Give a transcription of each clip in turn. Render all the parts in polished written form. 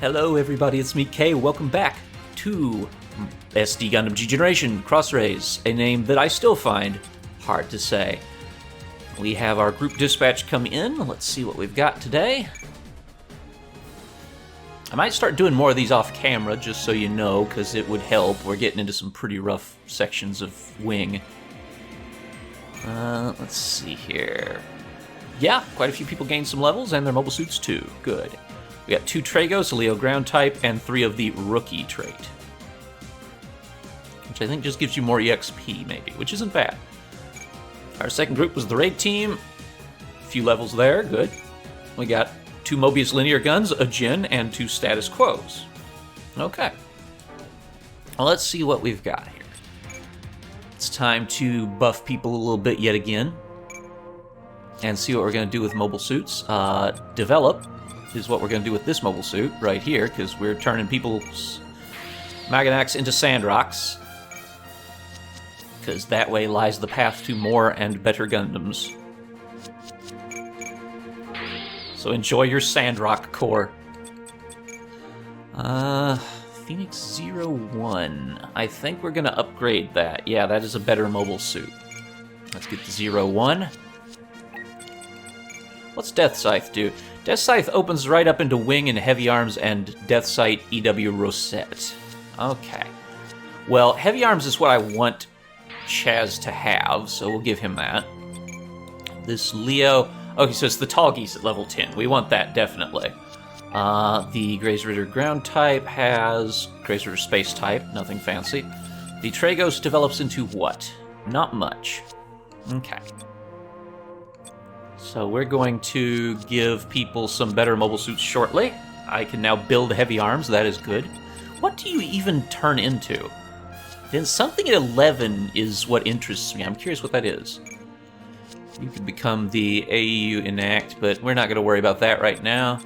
Hello everybody, it's me, Kay. Welcome back to SD Gundam G Generation Crossrays, a name that I still find hard to say. We have our group dispatch come in. Let's see what we've got today. I might start doing more of these off camera, just so you know, because it would help. We're getting into some pretty rough sections of Wing. Let's see here. Yeah, quite a few people gained some levels, and their mobile suits too. Good. We got 2 Tragos, a Leo ground type, and 3 of the rookie trait. Which I think just gives you more EXP, maybe, which isn't bad. Our second group was the raid team. A few levels there, good. We got 2 Mobius linear guns, a Jin, and 2 status quos. Okay. Well, let's see what we've got here. It's time to buff people a little bit yet again. And see what we're going to do with mobile suits. Develop is what we're going to do with this mobile suit right here, because we're turning people's Maganacs into Sandrocks. Because that way lies the path to more and better Gundams. So enjoy your Sandrock core. Phoenix 01. I think we're going to upgrade that. Yeah, that is a better mobile suit. Let's get the 01. What's Death Scythe do? Death Scythe opens right up into Wing and Heavy Arms and Death Sight EW Rosette. Okay. Well, Heavy Arms is what I want Chaz to have, so we'll give him that. This Leo... Okay, so it's the Tall Geese at level 10. We want that, definitely. The Graze Ritter ground type has Graze Ritter space type, nothing fancy. The Tragos develops into what? Not much. Okay. So we're going to give people some better mobile suits shortly. I can now build Heavy Arms, that is good. What do you even turn into? Then something at 11 is what interests me. I'm curious what that is. You could become the AU Enact, but we're not going to worry about that right now.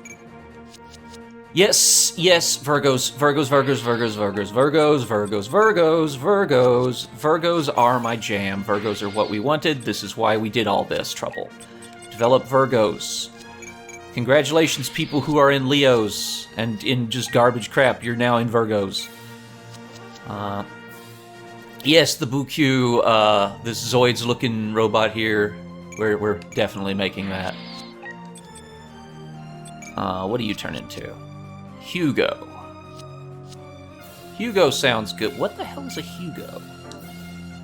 Yes, yes, Virgos, Virgos, Virgos, Virgos, Virgos, Virgos, Virgos, Virgos, Virgos. Virgos are my jam. Virgos are what we wanted. This is why we did all this trouble. Develop Virgos. Congratulations, people who are in Leos and in just garbage crap. You're now in Virgos. Yes, the Buku, this Zoids-looking robot here. We're definitely making that. What do you turn into? Hugo. Hugo sounds good. What the hell is a Hugo?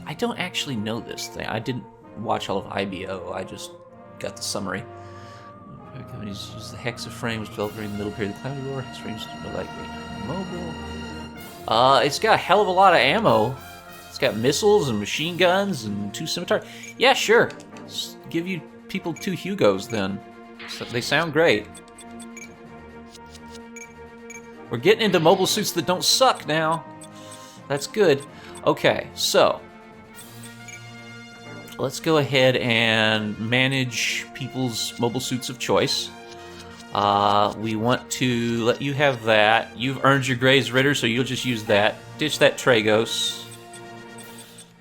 I don't actually know this thing. I didn't watch all of IBO. I just got the summary. Companies use the hexaframe, which developed during the middle period of the Cloudy War. Hexaframes are likely mobile. It's got a hell of a lot of ammo. It's got missiles and machine guns and 2 scimitars. Yeah, sure. Just give you people 2 Hugos then. So they sound great. We're getting into mobile suits that don't suck now. That's good. Okay, so let's go ahead and manage people's mobile suits of choice. We want to let you have that. You've earned your Graze Ritter, so you'll just use that. Ditch that Tragos.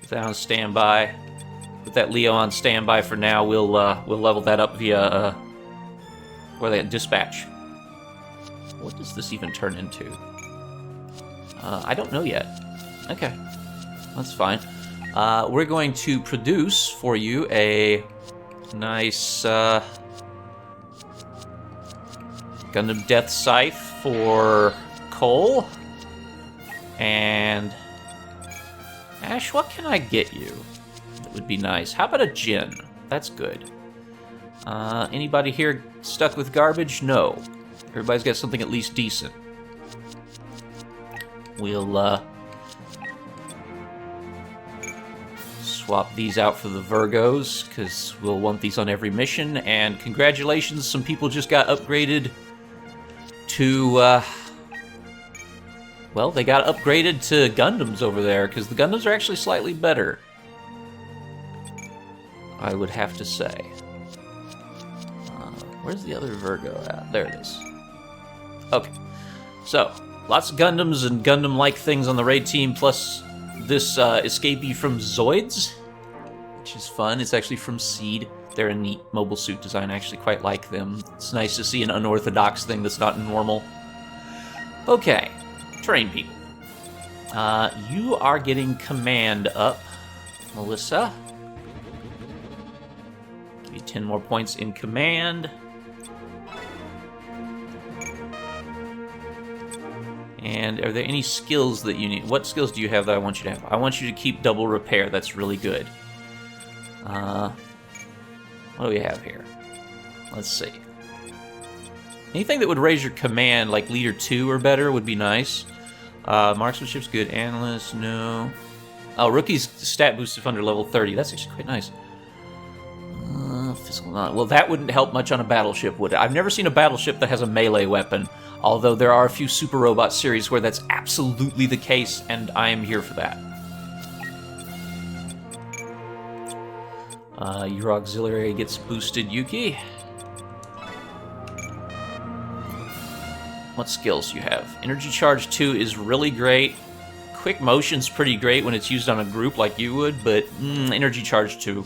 Put that on standby. Put that Leo on standby for now. We'll level that up via dispatch. What does this even turn into? I don't know yet. Okay, that's fine. We're going to produce for you a nice Gundam Death Scythe for Cole. And Ash, what can I get you? That would be nice. How about a Jin? That's good. Anybody here stuck with garbage? No. Everybody's got something at least decent. We'll swap these out for the Virgos, because we'll want these on every mission. And congratulations, some people just got upgraded to, well, they got upgraded to Gundams over there, because the Gundams are actually slightly better, I would have to say. Where's the other Virgo at? There it is. Okay, so lots of Gundams and Gundam-like things on the raid team, plus this escapee from Zoids, which is fun. It's actually from Seed. They're a neat mobile suit design. I actually quite like them. It's nice to see an unorthodox thing that's not normal. Okay, train people. You are getting command up, Melissa. Give you 10 more points in command. And are there any skills that you need? What skills do you have that I want you to have? I want you to keep double repair. That's really good. What do we have here? Let's see. Anything that would raise your command, like leader 2 or better, would be nice. Marksmanship's good. Analyst, no. Oh, rookie's stat boost if under level 30. That's actually quite nice. Physical knowledge. Well, that wouldn't help much on a battleship, would it? I've never seen a battleship that has a melee weapon, although there are a few Super Robot series where that's absolutely the case, and I am here for that. Your auxiliary gets boosted, Yuki. What skills do you have? Energy Charge 2 is really great. Quick Motion's pretty great when it's used on a group like you would, but Energy Charge 2.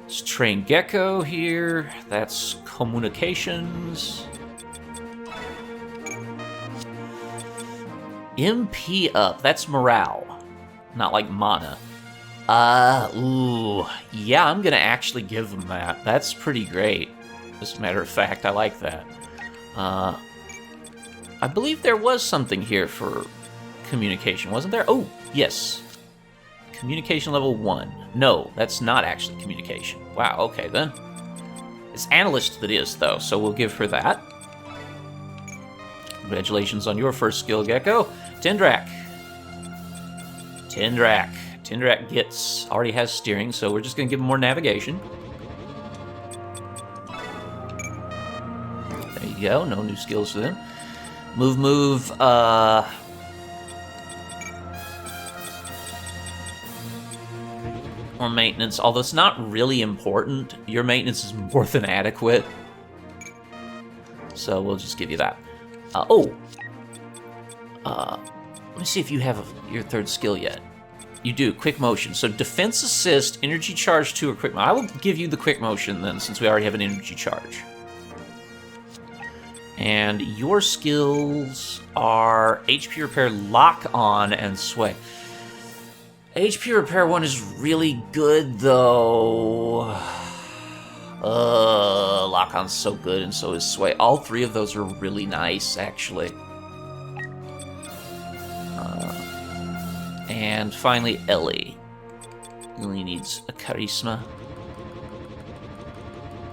Let's train Gecko here. That's Communications. MP up. That's morale. Not like mana. Ooh. Yeah, I'm gonna actually give them that. That's pretty great. As a matter of fact, I like that. I believe there was something here for communication, wasn't there? Oh, yes. Communication level 1. No, that's not actually communication. Wow, okay then. It's analyst that is, though, so we'll give her that. Congratulations on your first skill, Gecko. Tindrak. Tindrak already has steering, so we're just going to give him more navigation. There you go, no new skills for them. Move, or maintenance, although it's not really important. Your maintenance is more than adequate. So we'll just give you that. Let me see if you have your third skill yet. You do, quick motion. So defense assist, energy charge 2, or quick motion. I will give you the quick motion then, since we already have an energy charge. And your skills are HP repair, lock on, and sway. HP repair 1 is really good though. Lock on's so good, and so is sway. All 3 of those are really nice, actually. And finally, Ellie. Ellie needs a charisma.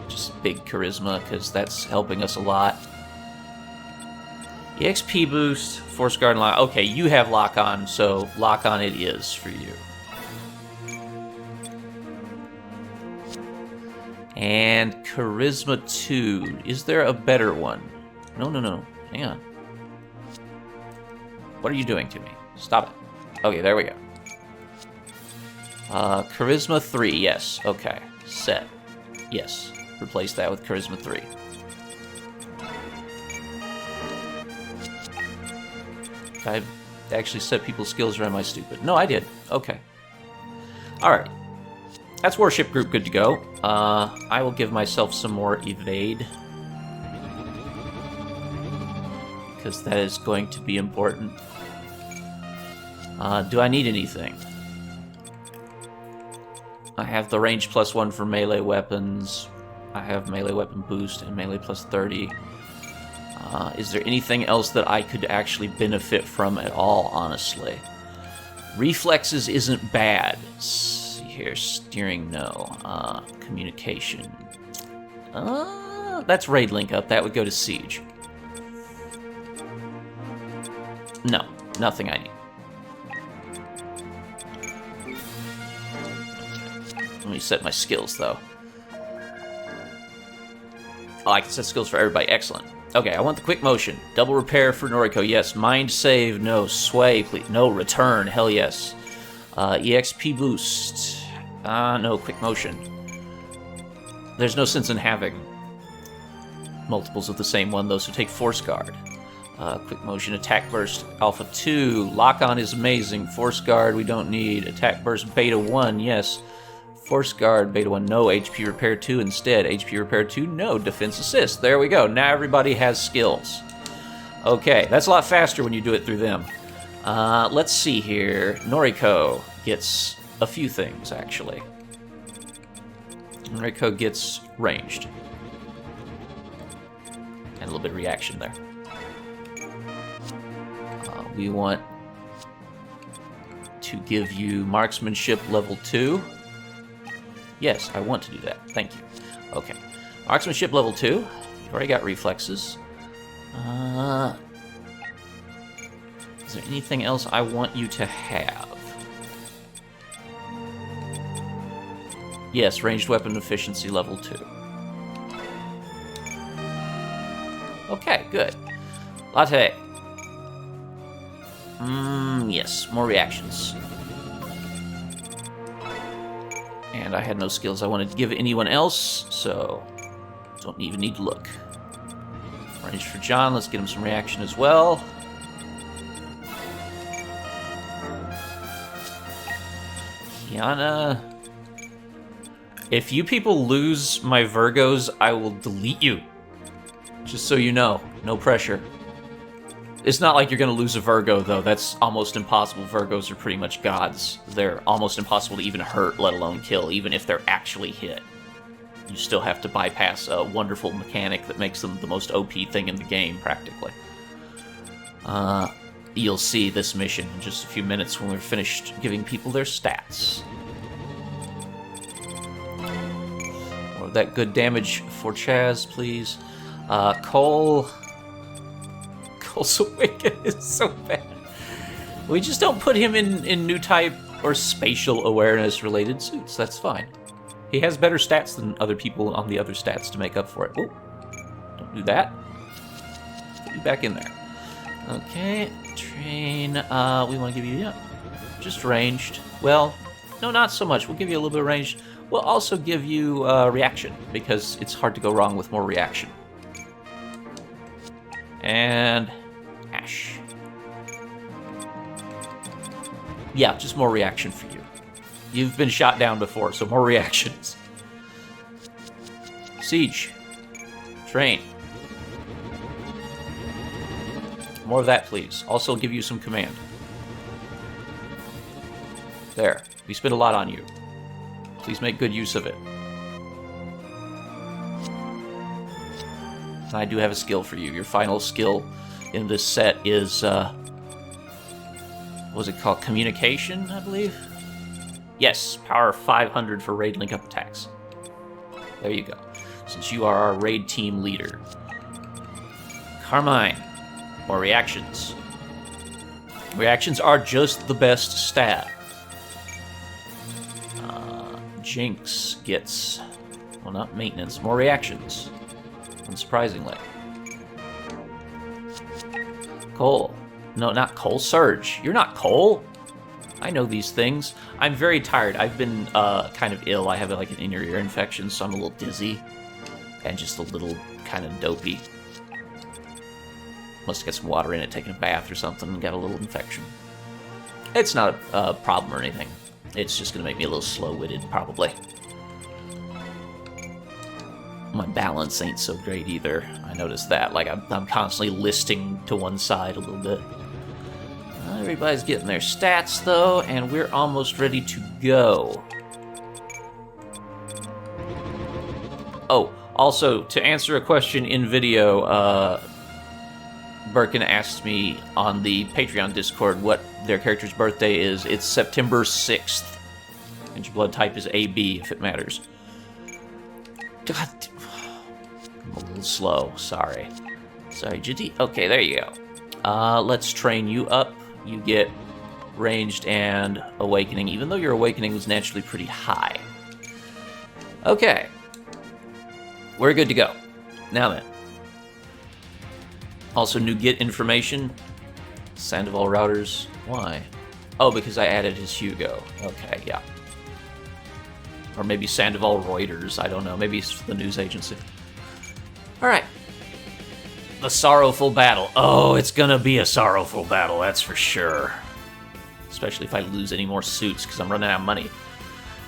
Just big charisma, because that's helping us a lot. EXP boost, force guard, and lock. Okay, you have lock on, so lock on it is for you. And charisma 2. Is there a better one? No. Hang on. What are you doing to me? Stop it. Okay, there we go. Charisma 3, yes. Okay, set. Yes, replace that with Charisma 3. I actually set people's skills, or am I stupid? No, I did. Okay. Alright. That's Warship Group good to go. I will give myself some more evade, because that is going to be important. Do I need anything? I have the range +1 for melee weapons. I have melee weapon boost and melee +30. Is there anything else that I could actually benefit from at all, honestly? Reflexes isn't bad. Let's see here, steering, no. Communication. That's raid link up. That would go to siege. No, nothing I need. Let me set my skills, though. Oh, I can set skills for everybody. Excellent. Okay, I want the quick motion. Double repair for Noriko, yes. Mind save, no. Sway, please. No, return, hell yes. EXP boost. No, quick motion. There's no sense in having multiples of the same one, though, so take Force Guard. Quick motion, attack burst, Alpha 2. Lock on is amazing. Force Guard, we don't need. Attack burst, Beta 1, yes. Force Guard, Beta 1, no. HP Repair 2 instead. HP Repair 2, no. Defense Assist. There we go. Now everybody has skills. Okay, that's a lot faster when you do it through them. Let's see here. Noriko gets a few things, actually. Noriko gets ranged. And a little bit of reaction there. We want to give you marksmanship level 2. Yes, I want to do that. Thank you. Okay. Marksmanship level 2. You've already got reflexes. Is there anything else I want you to have? Yes, ranged weapon efficiency level 2. Okay, good. Latte. Yes, more reactions. And I had no skills I wanted to give anyone else, so don't even need to look. Range for John, let's get him some reaction as well. Kiana. If you people lose my Virgos, I will delete you. Just so you know, no pressure. It's not like you're going to lose a Virgo, though. That's almost impossible. Virgos are pretty much gods. They're almost impossible to even hurt, let alone kill, even if they're actually hit. You still have to bypass a wonderful mechanic that makes them the most OP thing in the game, practically. You'll see this mission in just a few minutes when we're finished giving people their stats. More of that good damage for Chaz, please. Cole's Awaken is so bad. We just don't put him in new type or spatial awareness related suits. That's fine. He has better stats than other people on the other stats to make up for it. Oh, don't do that. Put you back in there. Okay, train. We want to give you, just ranged. Well, no, not so much. We'll give you a little bit of ranged. We'll also give you reaction, because it's hard to go wrong with more reaction. And Ash. Yeah, just more reaction for you. You've been shot down before, so more reactions. Siege. Train. More of that, please. Also give you some command. There. We spent a lot on you. Please make good use of it. I do have a skill for you. Your final skill in this set is, what was it called? Communication, I believe? Yes, power 500 for raid link-up attacks. There you go. Since you are our raid team leader. Carmine. More reactions. Reactions are just the best stat. Jinx gets, well, not maintenance, more reactions. Unsurprisingly. Cole. No, not Cole. Surge. You're not Cole. I know these things. I'm very tired. I've been kind of ill. I have like an inner ear infection, so I'm a little dizzy. And just a little kind of dopey. Must have got some water in it, taken a bath or something, and got a little infection. It's not a problem or anything. It's just going to make me a little slow-witted, probably. My balance ain't so great either. I noticed that. Like, I'm constantly listing to one side a little bit. Everybody's getting their stats, though, and we're almost ready to go. Oh, also, to answer a question in video, Birkin asked me on the Patreon Discord what their character's birthday is. It's September 6th. And your blood type is AB, if it matters. God, I'm a little slow. Sorry. Sorry, GD. Okay, there you go. Let's train you up. You get ranged and awakening, even though your awakening was naturally pretty high. Okay. We're good to go. Now then. Also, new get information. Sandoval routers. Why? Oh, because I added his Hugo. Okay, yeah. Or maybe Sandoval Reuters. I don't know. Maybe it's the news agency. All right. The sorrowful battle. Oh, it's gonna be a sorrowful battle, that's for sure. Especially if I lose any more suits, because I'm running out of money.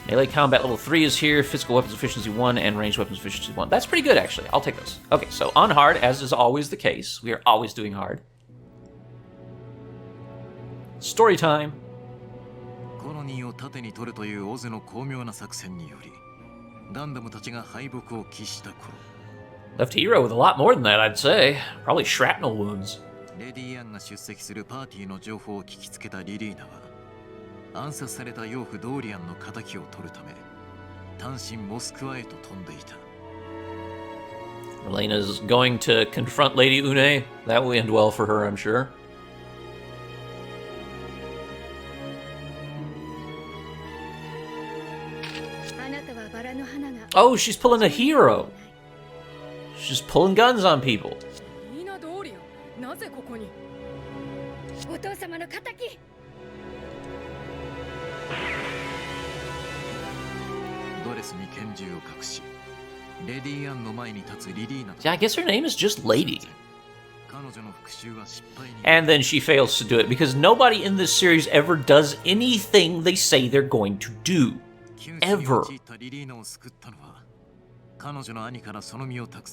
Melee combat level 3 is here, physical weapons efficiency 1, and ranged weapons efficiency 1. That's pretty good, actually. I'll take those. Okay, so on hard, as is always the case, we are always doing hard. Story time. コロニーを盾に取るというオズの巧妙な作戦により、ガンダムたちが敗北を喫した頃、Left hero with a lot more than that, I'd say. Probably shrapnel wounds. レディアンが出席するパーティーの情報を聞きつけたリリーナは、暗殺された養父ドーリアンの仇を取るため、単身モスクワへと飛んでいた。Elena's going to confront Lady Une. That will end well for her, I'm sure. Oh, she's pulling a hero. She's just pulling guns on people. Yeah, I guess her name is just Lady. And then she fails to do it because nobody in this series ever does anything they say they're going to do. Ever.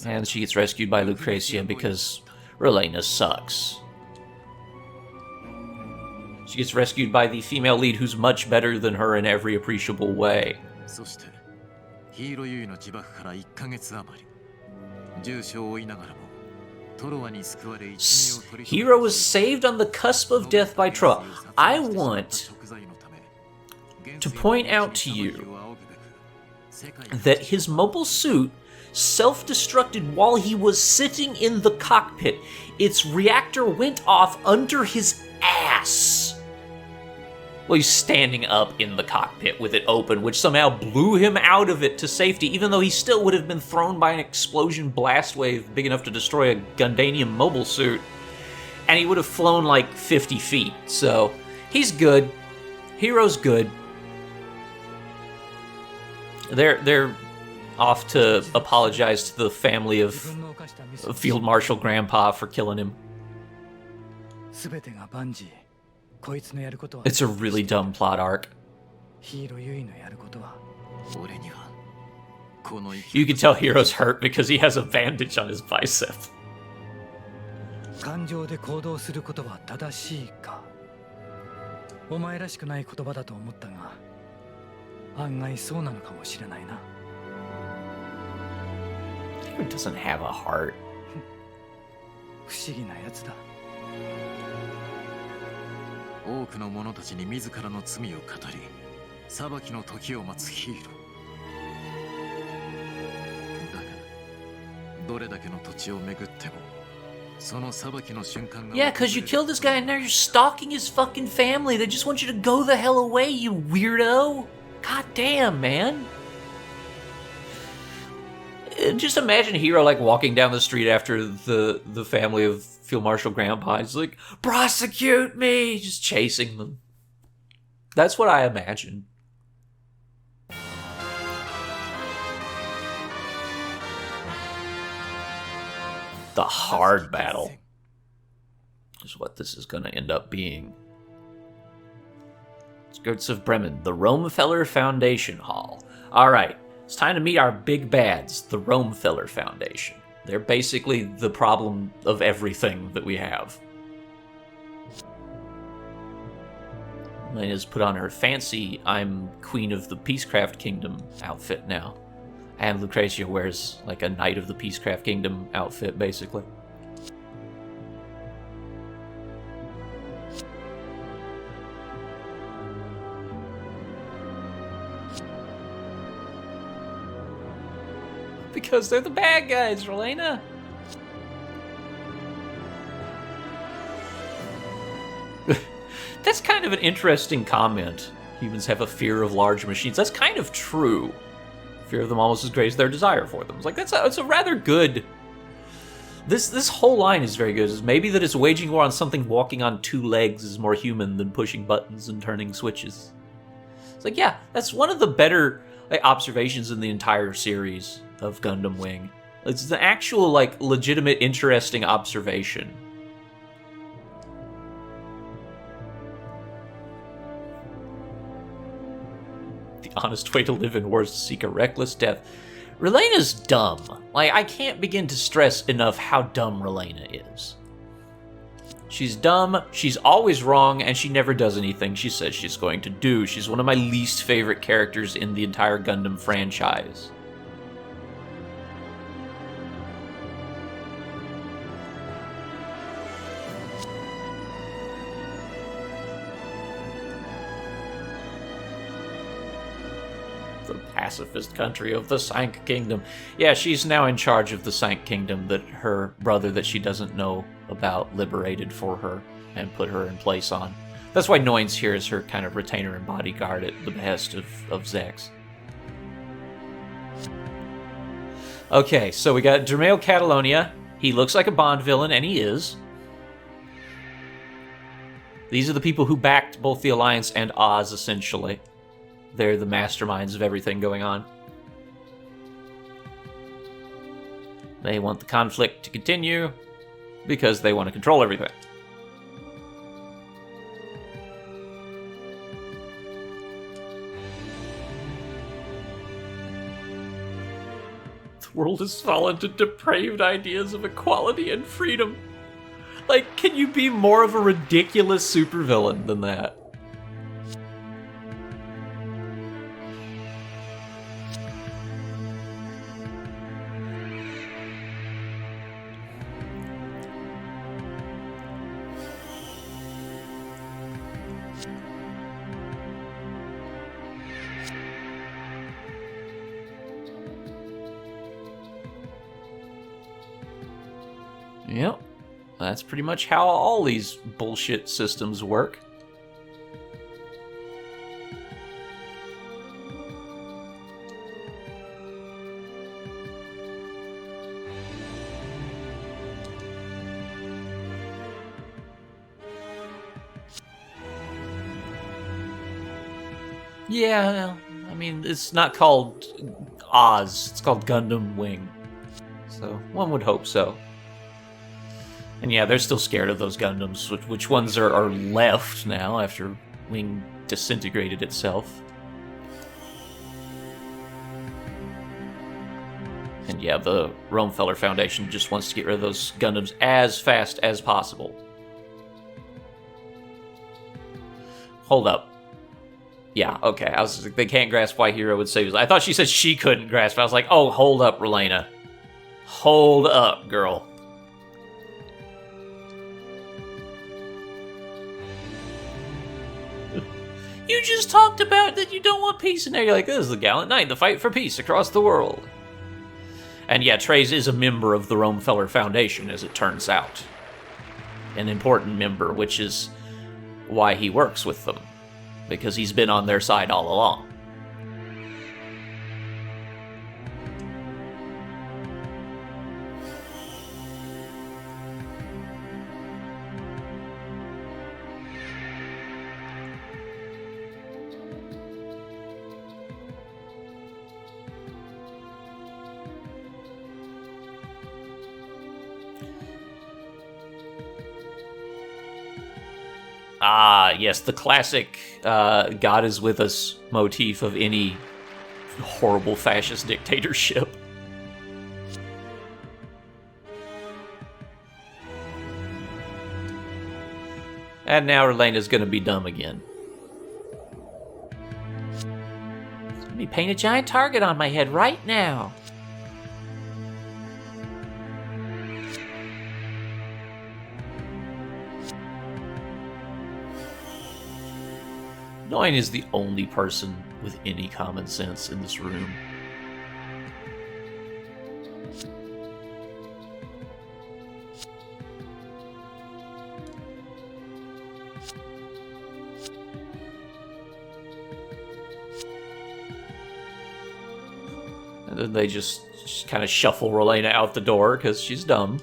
And she gets rescued by Lucrezia because Relena sucks. She gets rescued by the female lead who's much better than her in every appreciable way. Hero was saved on the cusp of death by Troa. I want to point out to you that his mobile suit self-destructed while he was sitting in the cockpit. Its reactor went off under his ass. Well, he's standing up in the cockpit with it open, which somehow blew him out of it to safety, even though he still would have been thrown by an explosion blast wave big enough to destroy a Gundanium mobile suit. And he would have flown like 50 feet. So, he's good. Hero's good. They're off to apologize to the family of Field Marshal Grandpa for killing him. It's a really dumb plot arc. You can tell Hero's hurt because he has a bandage on his bicep. Hero doesn't have a heart. Yeah, because you killed this guy and now you're stalking his fucking family. They just want you to go the hell away, you weirdo. God damn, man. Just imagine Hero like walking down the street after the family of Field Marshal Grandpa. He's like, prosecute me! Just chasing them. That's what I imagine. The hard battle is what this is going to end up being. Skirts of Bremen, the Romefeller Foundation Hall. Alright, it's time to meet our big bads, the Romefeller Foundation. They're basically the problem of everything that we have. Lena's put on her fancy I'm Queen of the Peacecraft Kingdom outfit now. And Lucrezia wears like a Knight of the Peacecraft Kingdom outfit, basically. Because they're the bad guys, Relena. That's kind of an interesting comment. Humans have a fear of large machines. That's kind of true. Fear of them almost as great as their desire for them. It's like, it's a rather good... This whole line is very good. It's maybe that it's waging war on something walking on two legs is more human than pushing buttons and turning switches. It's like, yeah, that's one of the better observations in the entire series of Gundam Wing. It's the actual, like, legitimate, interesting observation. The honest way to live in war is to seek a reckless death. Relena's dumb. Like, I can't begin to stress enough how dumb Relena is. She's dumb, she's always wrong, and she never does anything she says she's going to do. She's one of my least favorite characters in the entire Gundam franchise. The pacifist country of the Sank Kingdom. Yeah, she's now in charge of the Sank Kingdom that her brother that she doesn't know about liberated for her and put her in place on. That's why Noin's here as her kind of retainer and bodyguard at the behest of Zex. Okay, so we got Dermail Catalonia. He looks like a Bond villain, and he is. These are the people who backed both the Alliance and Oz, essentially. They're the masterminds of everything going on. They want the conflict to continue because they want to control everything. The world has fallen to depraved ideas of equality and freedom. Like, can you be more of a ridiculous supervillain than that? Yep, that's pretty much how all these bullshit systems work. Yeah, I mean, it's not called Oz, it's called Gundam Wing. So, one would hope so. And yeah, they're still scared of those Gundams. Which ones are left now after Wing disintegrated itself? And yeah, the Romefeller Foundation just wants to get rid of those Gundams as fast as possible. Hold up. Yeah, okay. I was like, they can't grasp why Hero would say. I thought she said she couldn't grasp. I was like, oh, hold up, Relena. Hold up, girl. You just talked about that you don't want peace, and now you're like, this is the gallant knight, the fight for peace across the world. And yeah, Treize is a member of the Romefeller Foundation, as it turns out. An important member, which is why he works with them. Because he's been on their side all along. Ah, yes, the classic God is with us motif of any horrible fascist dictatorship. And now Relena's gonna be dumb again. Let me paint a giant target on my head right now. Noin is the only person with any common sense in this room. And then they just kind of shuffle Relena out the door because she's dumb.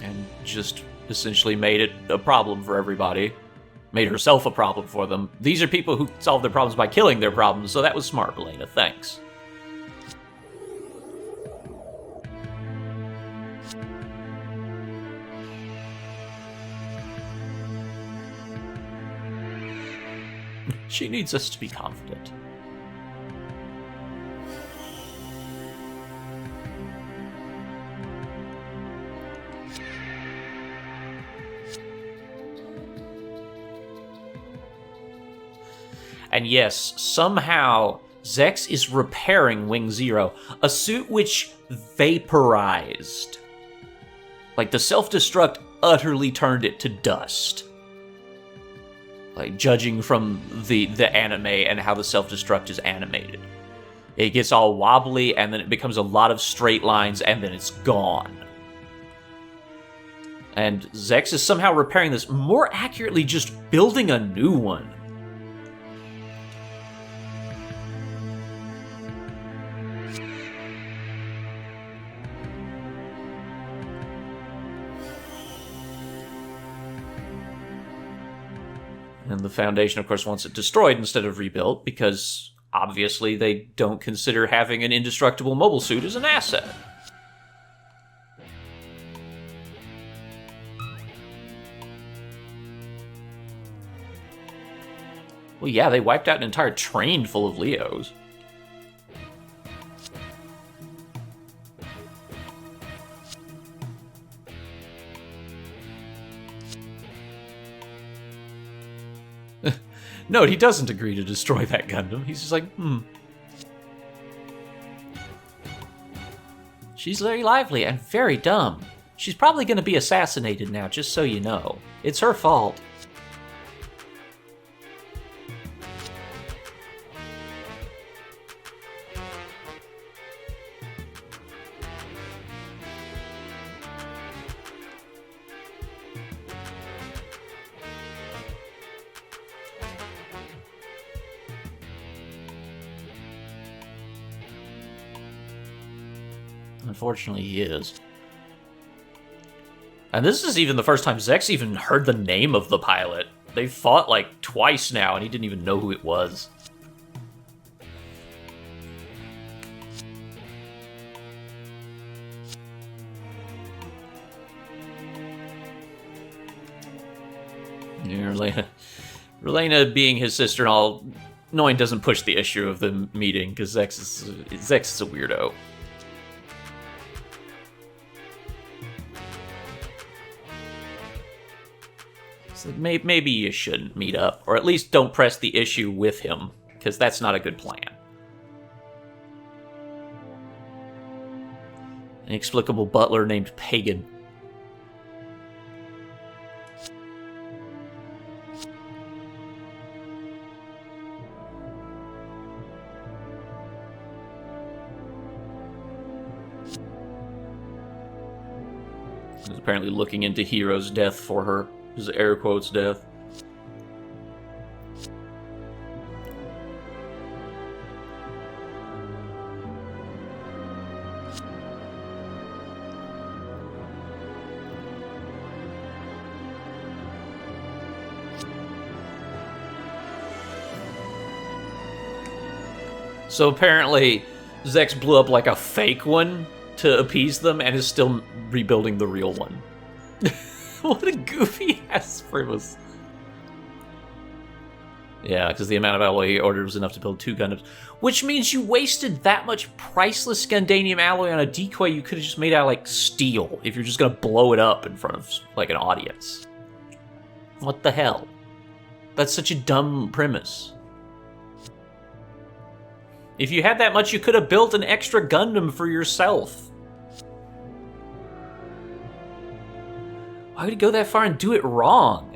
And just essentially made it a problem for everybody. Made herself a problem for them. These are people who solve their problems by killing their problems, so that was smart, Relena. Thanks. She needs us to be confident. And yes, somehow Zex is repairing Wing Zero, a suit which vaporized. Like, the self-destruct utterly turned it to dust. Like, judging from the anime and how the self-destruct is animated. It gets all wobbly, and then it becomes a lot of straight lines, and then it's gone. And Zex is somehow repairing this, more accurately just building a new one. And the Foundation, of course, wants it destroyed instead of rebuilt, because obviously they don't consider having an indestructible mobile suit as an asset. Well, yeah, they wiped out an entire train full of Leos. No, he doesn't agree to destroy that Gundam. He's just like, She's very lively and very dumb. She's probably going to be assassinated now, just so you know. It's her fault. Unfortunately, he is. And this is even the first time Zex even heard the name of the pilot. They've fought like twice now, and he didn't even know who it was. Yeah, Relena being his sister-in-law, knowing doesn't push the issue of the meeting, because Zex is a weirdo. So maybe you shouldn't meet up, or at least don't press the issue with him, because that's not a good plan. An inexplicable butler named Pagan. He's apparently looking into Hiro's death for her. His air quotes death. So apparently, Zex blew up like a fake one to appease them and is still rebuilding the real one. What a goofy ass premise. Yeah, because the amount of alloy he ordered was enough to build 2 Gundams. Which means you wasted that much priceless Gundanium alloy on a decoy you could have just made out of, like, steel, if you're just going to blow it up in front of, like, an audience. What the hell? That's such a dumb premise. If you had that much, you could have built an extra Gundam for yourself. Why would he go that far and do it wrong?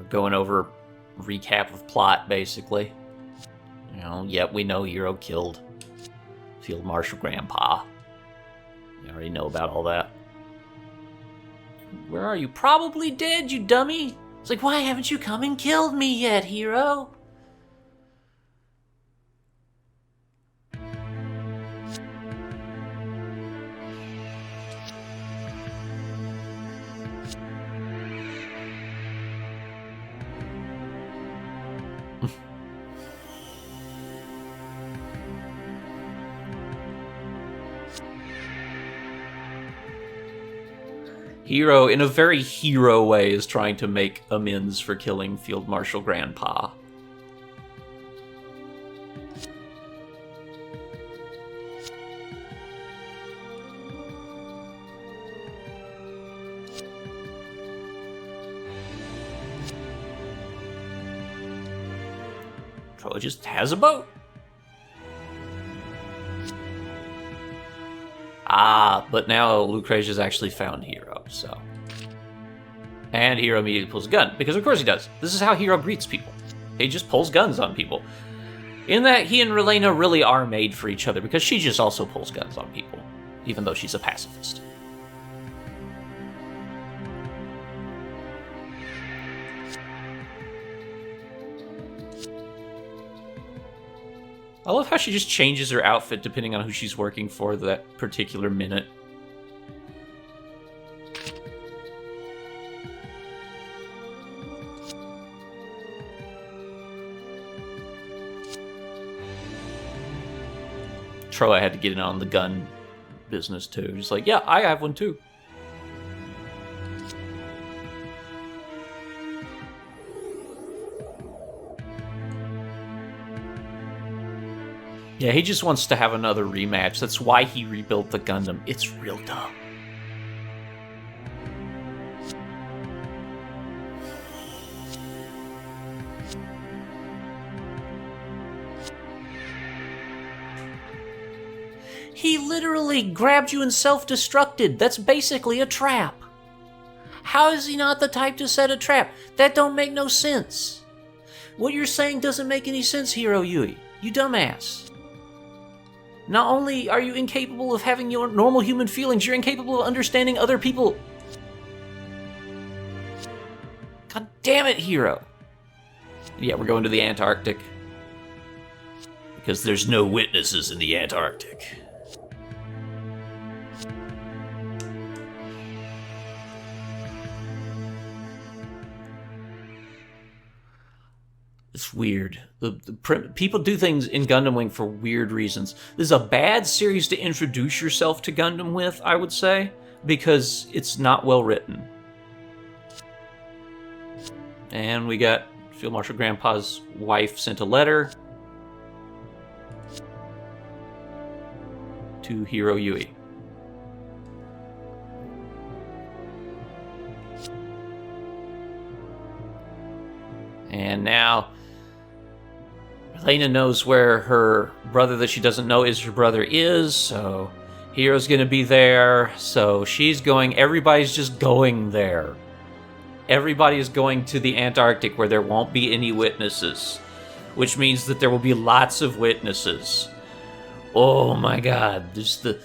Going over recap of plot, basically. You know, yep, we know Hero killed Field Marshal Grandpa. You already know about all that. Where are you? Probably dead, you dummy! It's like, why haven't you come and killed me yet, Hero? Hiro, in a very hero way, is trying to make amends for killing Field Marshal Grandpa. Troa just has a boat. But now Lucrezia's actually found Hiro, so. And Hiro immediately pulls a gun, because of course he does. This is how Hiro greets people. He just pulls guns on people. In that, he and Relena really are made for each other, because she just also pulls guns on people, even though she's a pacifist. I love how she just changes her outfit depending on who she's working for that particular minute. Troa had to get in on the gun business too. Just like, yeah, I have one too. Yeah, he just wants to have another rematch. That's why he rebuilt the Gundam. It's real dumb. He literally grabbed you and self-destructed. That's basically a trap. How is he not the type to set a trap? That don't make no sense. What you're saying doesn't make any sense, Hiro Yui. You dumbass. Not only are you incapable of having your normal human feelings, you're incapable of understanding other people. God damn it, Hiro. Yeah, we're going to the Antarctic. Because there's no witnesses in the Antarctic. It's weird. People do things in Gundam Wing for weird reasons. This is a bad series to introduce yourself to Gundam with, I would say, because it's not well written. And we got Field Marshal Grandpa's wife sent a letter to Hiro Yui. And now Relena knows where her brother that she doesn't know is her brother is, so Hiro's gonna be there, so she's going, everybody's just going there. Everybody is going to the Antarctic where there won't be any witnesses, which means that there will be lots of witnesses. Oh my god, there's the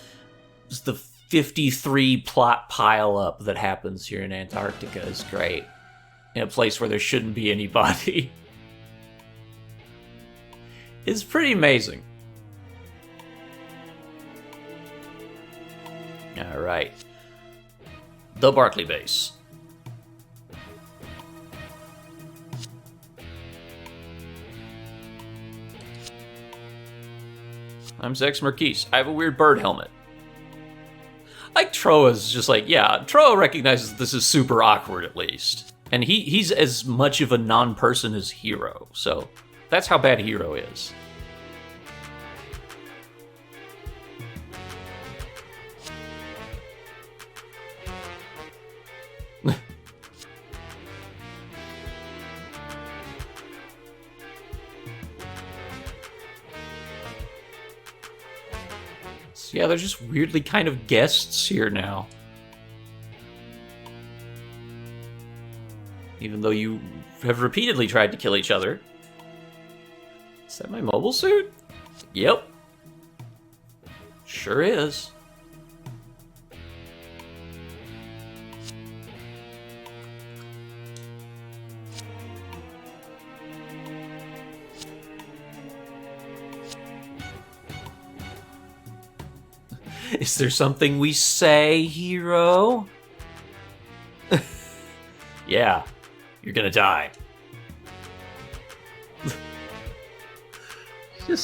53 plot pile-up that happens here in Antarctica is great. In a place where there shouldn't be anybody. It's pretty amazing. Alright. The Barkley base. I'm Zex Marquise. I have a weird bird helmet. Like Troa's just like, yeah, Troa recognizes this is super awkward at least. And he's as much of a non-person as Hiro, so that's how bad Hiro is. So yeah, they're just weirdly kind of guests here now. Even though you have repeatedly tried to kill each other. Is that my mobile suit? Yep. Sure is. Is there something we say, Hiro? Yeah. You're gonna die. I'm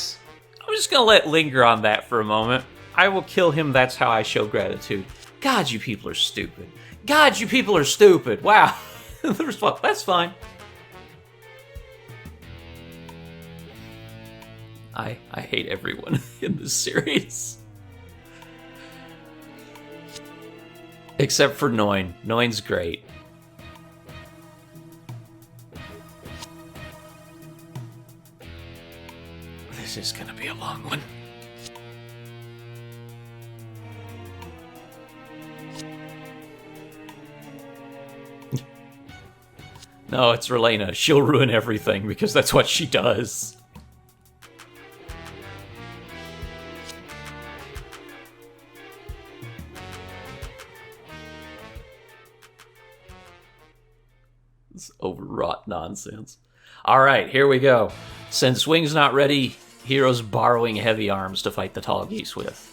just gonna let linger on that for a moment. I will kill him, that's how I show gratitude. God, you people are stupid. God, you people are stupid. Wow. The response, that's fine. I hate everyone in this series. Except for Noin. Noin's great. This is gonna be a long one. No, it's Relena. She'll ruin everything because that's what she does. It's overwrought nonsense. Alright, here we go. Since Wing's not ready, Hero's borrowing heavy arms to fight the Tall Geese with.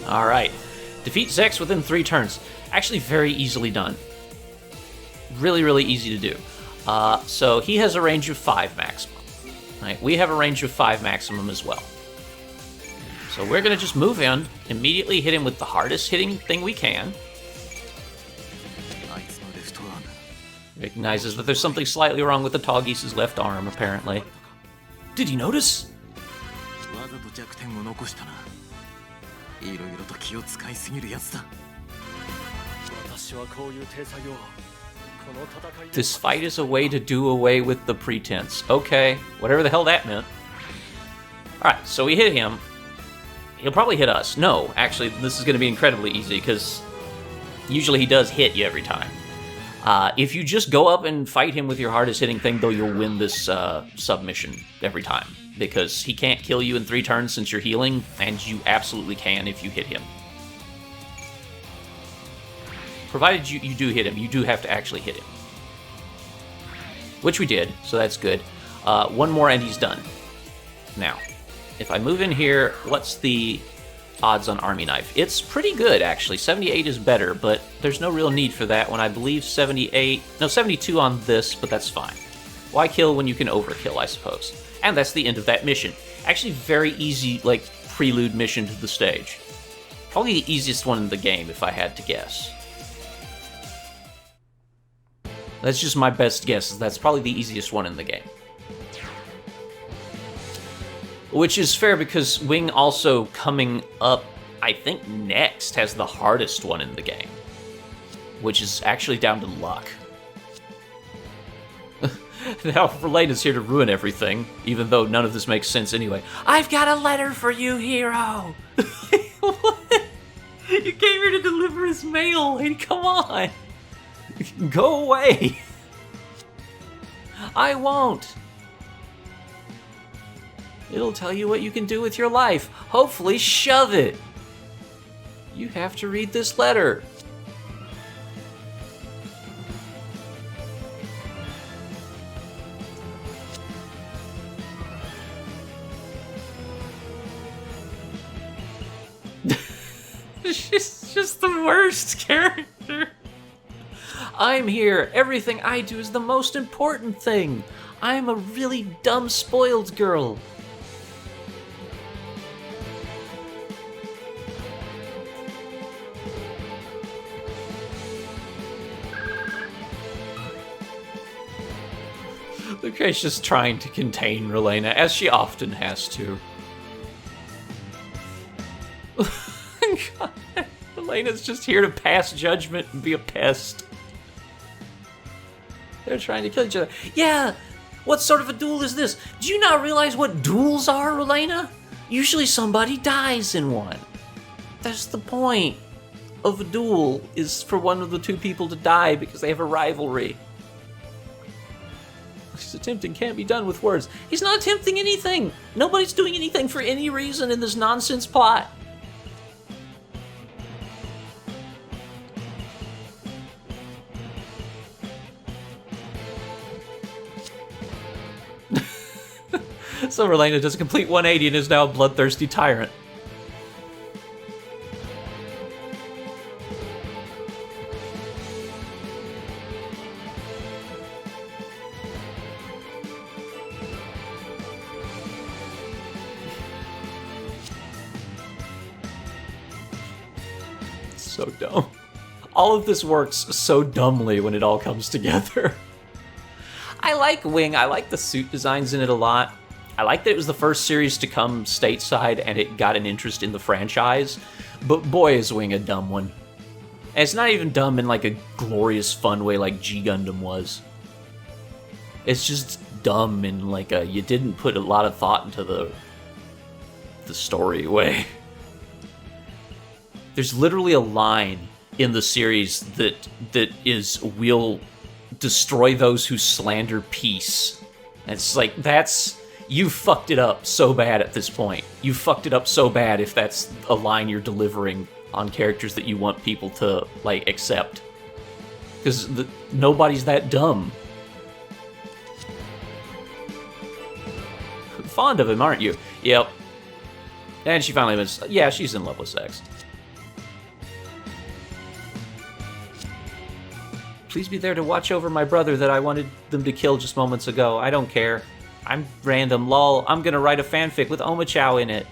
Alright. Defeat Zex within 3 turns. Actually very easily done. Really, really easy to do. So he has a range of 5 maximum. Right? We have a range of 5 maximum as well. So we're going to just move in, immediately hit him with the hardest hitting thing we can. Recognizes that there's something slightly wrong with the Tall Geese's left arm, apparently. Did you notice? This fight is a way to do away with the pretense. Okay, whatever the hell that meant. Alright, so we hit him. He'll probably hit us. No, actually, this is going to be incredibly easy, because usually he does hit you every time. If you just go up and fight him with your hardest hitting thing, though, you'll win this submission every time. Because he can't kill you in 3 turns since you're healing, and you absolutely can if you hit him. Provided you do hit him, you do have to actually hit him. Which we did, so that's good. One more and he's done. Now, if I move in here, what's the odds on Army Knife? It's pretty good, actually. 78 is better, but there's no real need for that when I believe 72 on this, but that's fine. Why kill when you can overkill, I suppose. And that's the end of that mission. Actually, very easy, like, prelude mission to the stage. Probably the easiest one in the game, if I had to guess. That's just my best guess. That's probably the easiest one in the game. Which is fair because Wing also coming up, I think next, has the hardest one in the game. Which is actually down to luck. Now, Relena's here to ruin everything, even though none of this makes sense anyway. I've got a letter for you, hero! What? You came here to deliver his mail, and come on! Go away! I won't! It'll tell you what you can do with your life. Hopefully, shove it! You have to read this letter. She's just the worst character. I'm here. Everything I do is the most important thing. I'm a really dumb, spoiled girl. Lucretia's trying to contain Relena, as she often has to. God, Relena's just here to pass judgment and be a pest. They're trying to kill each other. Yeah, what sort of a duel is this? Do you not realize what duels are, Relena? Usually somebody dies in one. That's the point of a duel, is for one of the 2 people to die because they have a rivalry. He's attempting can't be done with words. He's not attempting anything. Nobody's doing anything for any reason in this nonsense plot. So Relena does a complete 180 and is now a bloodthirsty tyrant. So dumb. All of this works so dumbly when it all comes together. I like Wing. I like the suit designs in it a lot. I like that it was the first series to come stateside and it got an interest in the franchise. But boy, is Wing a dumb one. And it's not even dumb in like a glorious fun way like G Gundam was. It's just dumb in like a you didn't put a lot of thought into the story way. There's literally a line in the series that is, we'll destroy those who slander peace. And it's like, you fucked it up so bad at this point. You fucked it up so bad if that's a line you're delivering on characters that you want people to, like, accept. Because nobody's that dumb. Fond of him, aren't you? Yep. And she finally was, yeah, she's in love with sex. Please be there to watch over my brother that I wanted them to kill just moments ago. I don't care. I'm random, lol. I'm gonna write a fanfic with Oma Chow in it.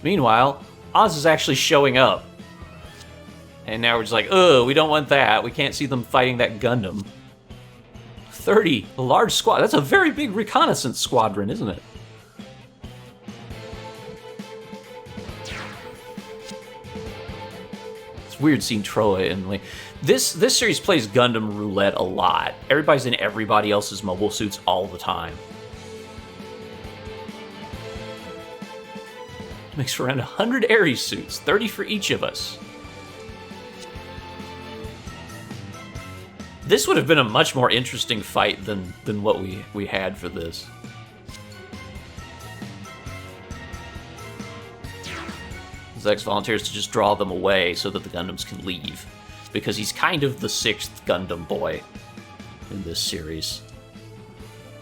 Meanwhile, Oz is actually showing up. And now we're just like, we don't want that. We can't see them fighting that Gundam. 30, a large squad. That's a very big reconnaissance squadron, isn't it? It's weird seeing Troy and like this series plays Gundam roulette a lot. Everybody's in everybody else's mobile suits all the time. Makes for around 100 Ares suits, 30 for each of us. This would have been a much more interesting fight than what we had for this. Zex volunteers to just draw them away so that the Gundams can leave, because he's kind of the 6th Gundam boy in this series.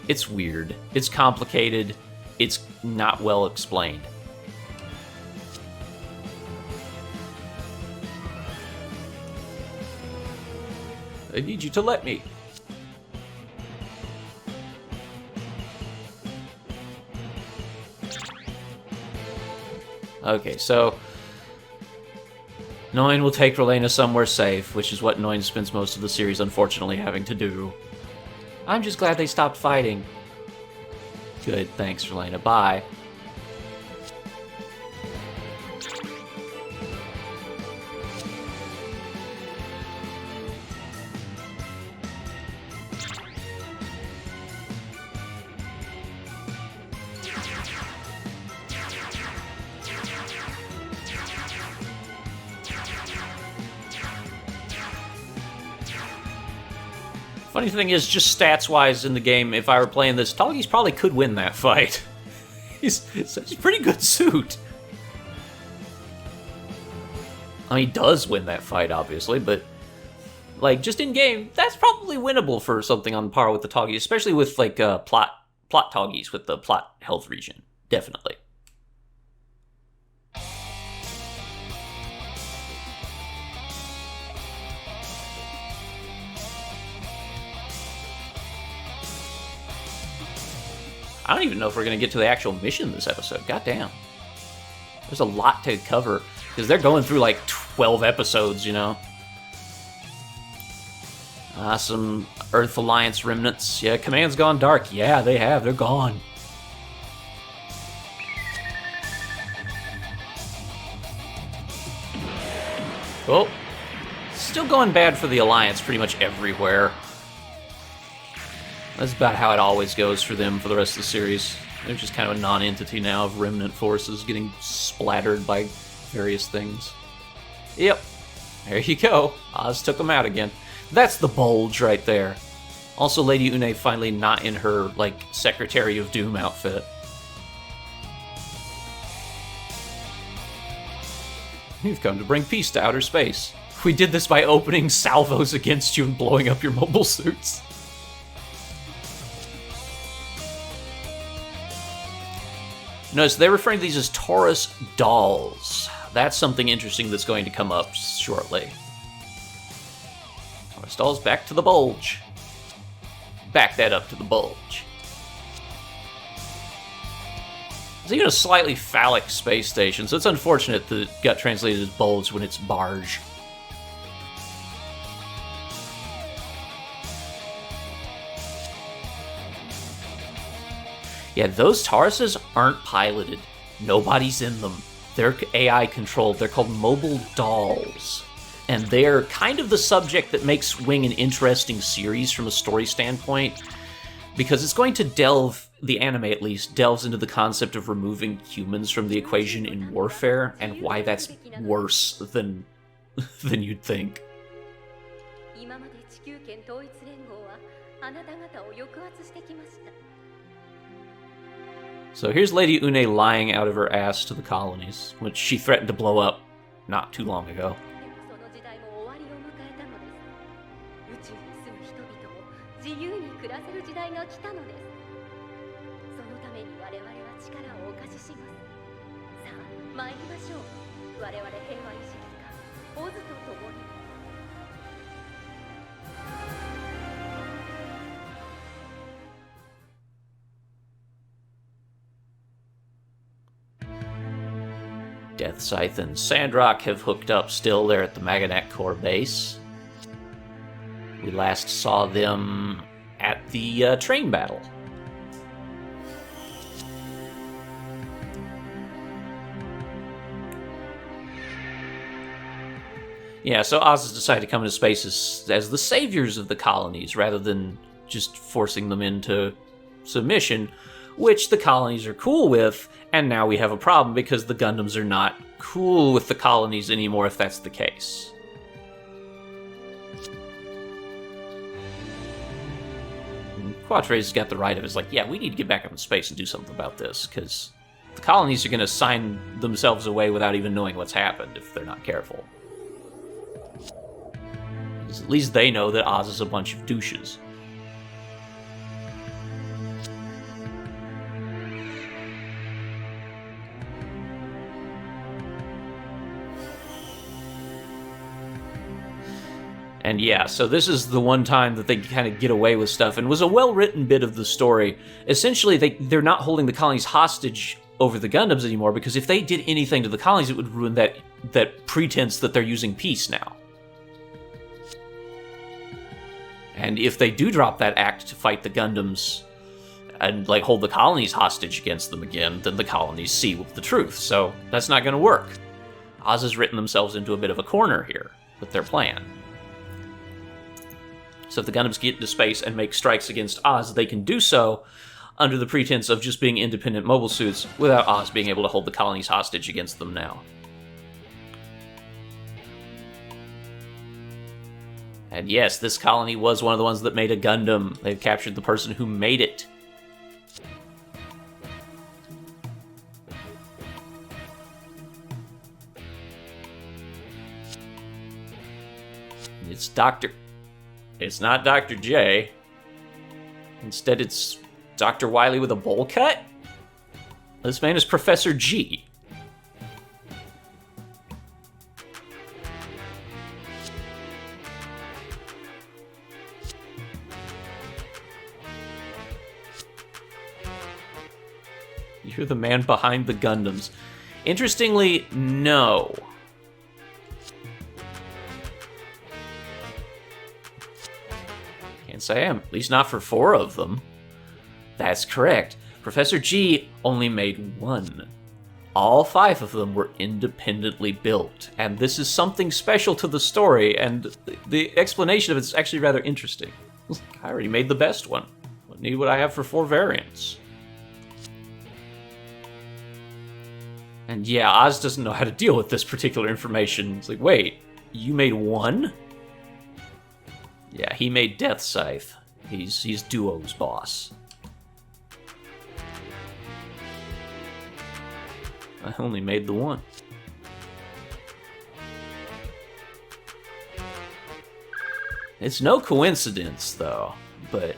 It's weird. It's complicated. It's not well explained. I need you to let me. Okay, so Noin will take Relena somewhere safe, which is what Noin spends most of the series unfortunately having to do. I'm just glad they stopped fighting. Good, thanks, Relena. Bye. Funny thing is, just stats-wise in the game, if I were playing this, Tall Geese probably could win that fight. He's such a pretty good suit. I mean, he does win that fight, obviously, but like just in game, that's probably winnable for something on par with the Tall Geese, especially with like plot Tall Geese with the plot health regen, definitely. I don't even know if we're going to get to the actual mission this episode. Goddamn. There's a lot to cover, because they're going through like 12 episodes, you know? Some Earth Alliance remnants. Yeah, Command's gone dark. Yeah, they have. They're gone. Oh. Still going bad for the Alliance pretty much everywhere. That's about how it always goes for them for the rest of the series. They're just kind of a non-entity now of remnant forces getting splattered by various things. Yep. There you go. Oz took them out again. That's the bulge right there. Also, Lady Une finally not in her, like, Secretary of Doom outfit. You've come to bring peace to outer space. We did this by opening salvos against you and blowing up your mobile suits. Notice they're referring to these as Taurus dolls. That's something interesting that's going to come up shortly. Taurus dolls back to the bulge. back that up to the bulge. It's even a slightly phallic space station, so it's unfortunate that it got translated as bulge when it's barge. Yeah, those Tauruses aren't piloted. Nobody's in them. They're AI controlled. They're called mobile dolls. And they're kind of the subject that makes Wing an interesting series from a story standpoint, because it's going to delve, the anime at least, delves into the concept of removing humans from the equation in warfare, and why that's worse than you'd think. So here's Lady Une lying out of her ass to the colonies, which she threatened to blow up not too long ago. Death Scythe and Sandrock have hooked up still there at the Maganak Core base. We last saw them at the train battle. Yeah, so Oz has decided to come into space as the saviors of the colonies, rather than just forcing them into submission, which the colonies are cool with, and now we have a problem because the Gundams are not cool with the colonies anymore if that's the case. Quatrace's got the right of it's like, yeah, we need to get back up in space and do something about this, because the colonies are going to sign themselves away without even knowing what's happened if they're not careful. Because at least they know that Oz is a bunch of douches. And yeah, so this is the one time that they kind of get away with stuff, and was a well-written bit of the story. Essentially, they're not holding the colonies hostage over the Gundams anymore, because if they did anything to the colonies, it would ruin that pretense that they're using peace now. And if they do drop that act to fight the Gundams and like hold the colonies hostage against them again, then the colonies see the truth. So that's not going to work. Oz has written themselves into a bit of a corner here with their plan. So if the Gundams get into space and make strikes against Oz, they can do so under the pretense of just being independent mobile suits without Oz being able to hold the colonies hostage against them now. And yes, this colony was one of the ones that made a Gundam. They've captured the person who made it. It's not Dr. J. Instead, it's Dr. Wily with a bowl cut? This man is Professor G. You're the man behind the Gundams. Interestingly, no. Can't say I am. At least not for 4 of them. That's correct. Professor G only made 1. All 5 of them were independently built. And this is something special to the story, and the explanation of it is actually rather interesting. I already made the best one. What need would I have for 4 variants? And yeah, Oz doesn't know how to deal with this particular information. It's like, wait, you made 1? Yeah, he made Death Scythe. He's Duo's boss. I only made the 1. It's no coincidence, though. But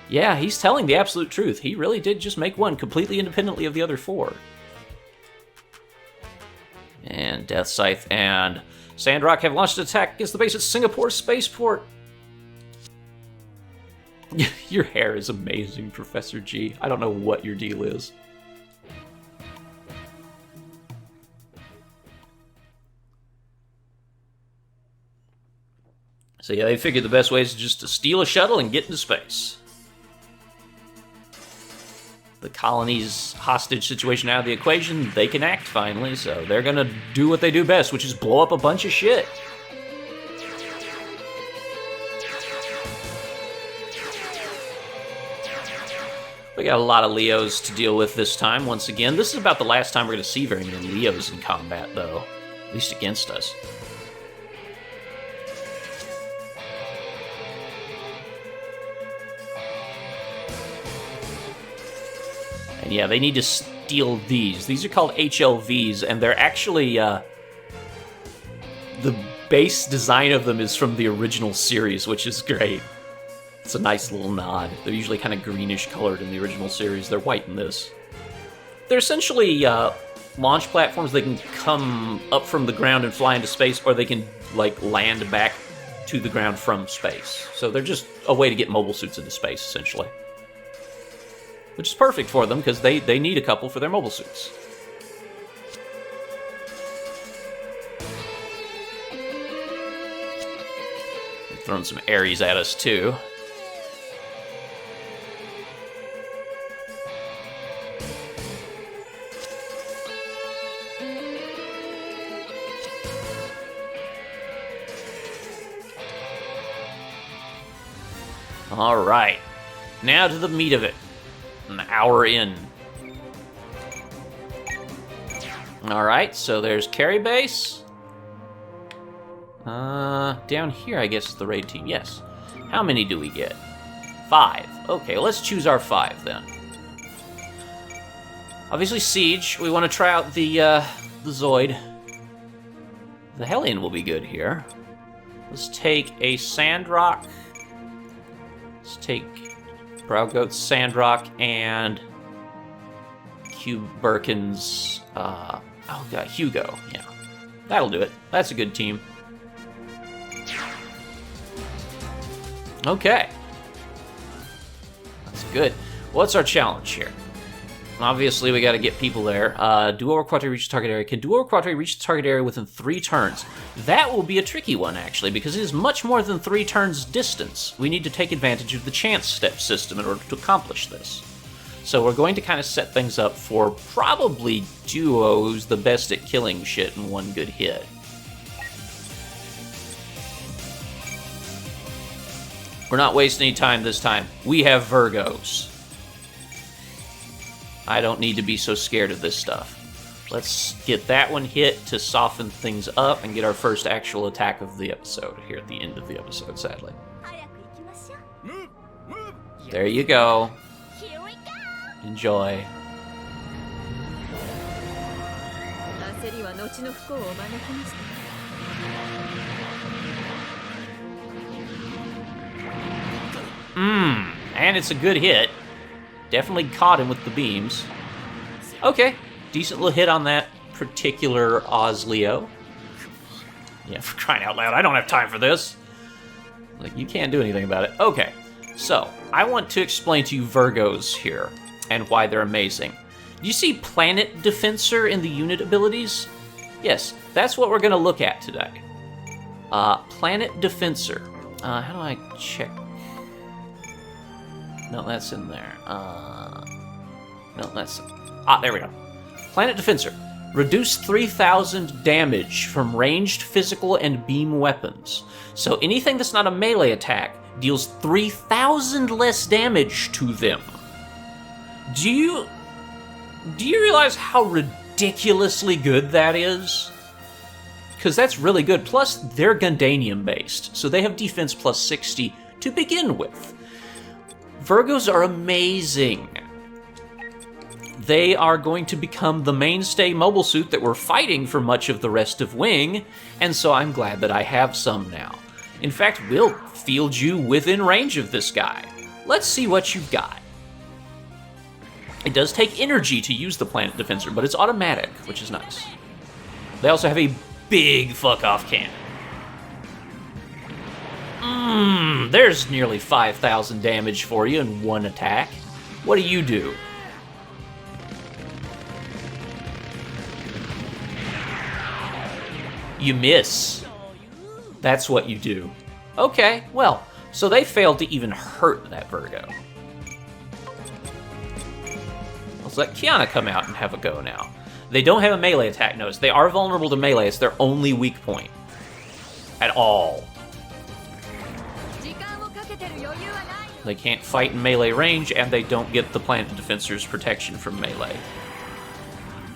yeah, he's telling the absolute truth. He really did just make 1 completely independently of the other 4. And Death Scythe and Sandrock have launched an attack against the base at Singapore Spaceport. Your hair is amazing, Professor G. I don't know what your deal is. So yeah, they figured the best way is just to steal a shuttle and get into space. The colony's hostage situation out of the equation, they can act finally, so they're gonna do what they do best, which is blow up a bunch of shit. We got a lot of Leos to deal with this time, once again. This is about the last time we're gonna see very many Leos in combat, though. At least against us. And yeah, they need to steal these. These are called HLVs, and they're actually, the base design of them is from the original series, which is great. It's a nice little nod. They're usually kind of greenish colored in the original series. They're white in this. They're essentially launch platforms. They can come up from the ground and fly into space, or they can, like, land back to the ground from space. So they're just a way to get mobile suits into space, essentially. Which is perfect for them, because they need a couple for their mobile suits. They're throwing some Ares at us, too. All right. Now to the meat of it. An hour in. Alright, so there's carry base. Down here, I guess, is the raid team. Yes. How many do we get? 5. Okay, let's choose our 5 then. Obviously, Siege. We want to try out the Zoid. The Hellion will be good here. Let's take a Sandrock. Let's take Browgoat, Sandrock, and Hugh Birkin's, oh god, Hugo, yeah. That'll do it. That's a good team. Okay. That's good. What's our challenge here? Obviously, we gotta get people there. Duo or Quadre reach the target area. Can Duo or Quadre reach the target area within 3 turns? That will be a tricky one, actually, because it is much more than 3 turns distance. We need to take advantage of the chance step system in order to accomplish this. So we're going to kind of set things up for probably Duo, who's the best at killing shit in one good hit. We're not wasting any time this time. We have Virgos. I don't need to be so scared of this stuff. Let's get that one hit to soften things up and get our first actual attack of the episode here at the end of the episode, sadly. There you go. Enjoy. And it's a good hit. Definitely caught him with the beams. Okay, decent little hit on that particular Oz Leo. Yeah, for crying out loud, I don't have time for this. Like, you can't do anything about it. Okay, so I want to explain to you Virgos here and why they're amazing. Do you see Planet Defensor in the unit abilities? Yes, that's what we're going to look at today. Planet Defensor. How do I check? No, that's in there. No, that's... there we go. Planet Defensor. Reduce 3,000 damage from ranged physical and beam weapons. So anything that's not a melee attack deals 3,000 less damage to them. Do you realize how ridiculously good that is? Because that's really good. Plus, they're Gundanium based, so they have defense plus 60 to begin with. Virgos are amazing. They are going to become the mainstay mobile suit that we're fighting for much of the rest of Wing, and so I'm glad that I have some now. In fact, we'll field you within range of this guy. Let's see what you've got. It does take energy to use the Planet Defensor, but it's automatic, which is nice. They also have a big fuck-off cannon. There's nearly 5,000 damage for you in one attack. What do? You miss. That's what you do. Okay, well, so they failed to even hurt that Virgo. Let's let Kiana come out and have a go now. They don't have a melee attack, notice. They are vulnerable to melee. It's their only weak point. At all. They can't fight in melee range, and they don't get the Planet Defensor's protection from melee.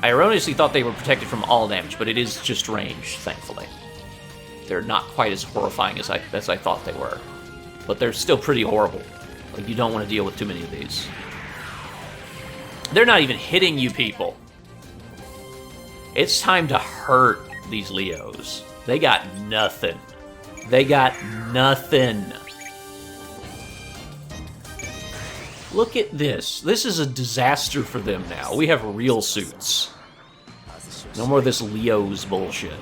I erroneously thought they were protected from all damage, but it is just range, thankfully. They're not quite as horrifying as I thought they were. But they're still pretty horrible. Like, you don't want to deal with too many of these. They're not even hitting you people. It's time to hurt these Leos. They got nothing. They got nothing. Look at this. This is a disaster for them now. We have real suits. No more of this Leo's bullshit.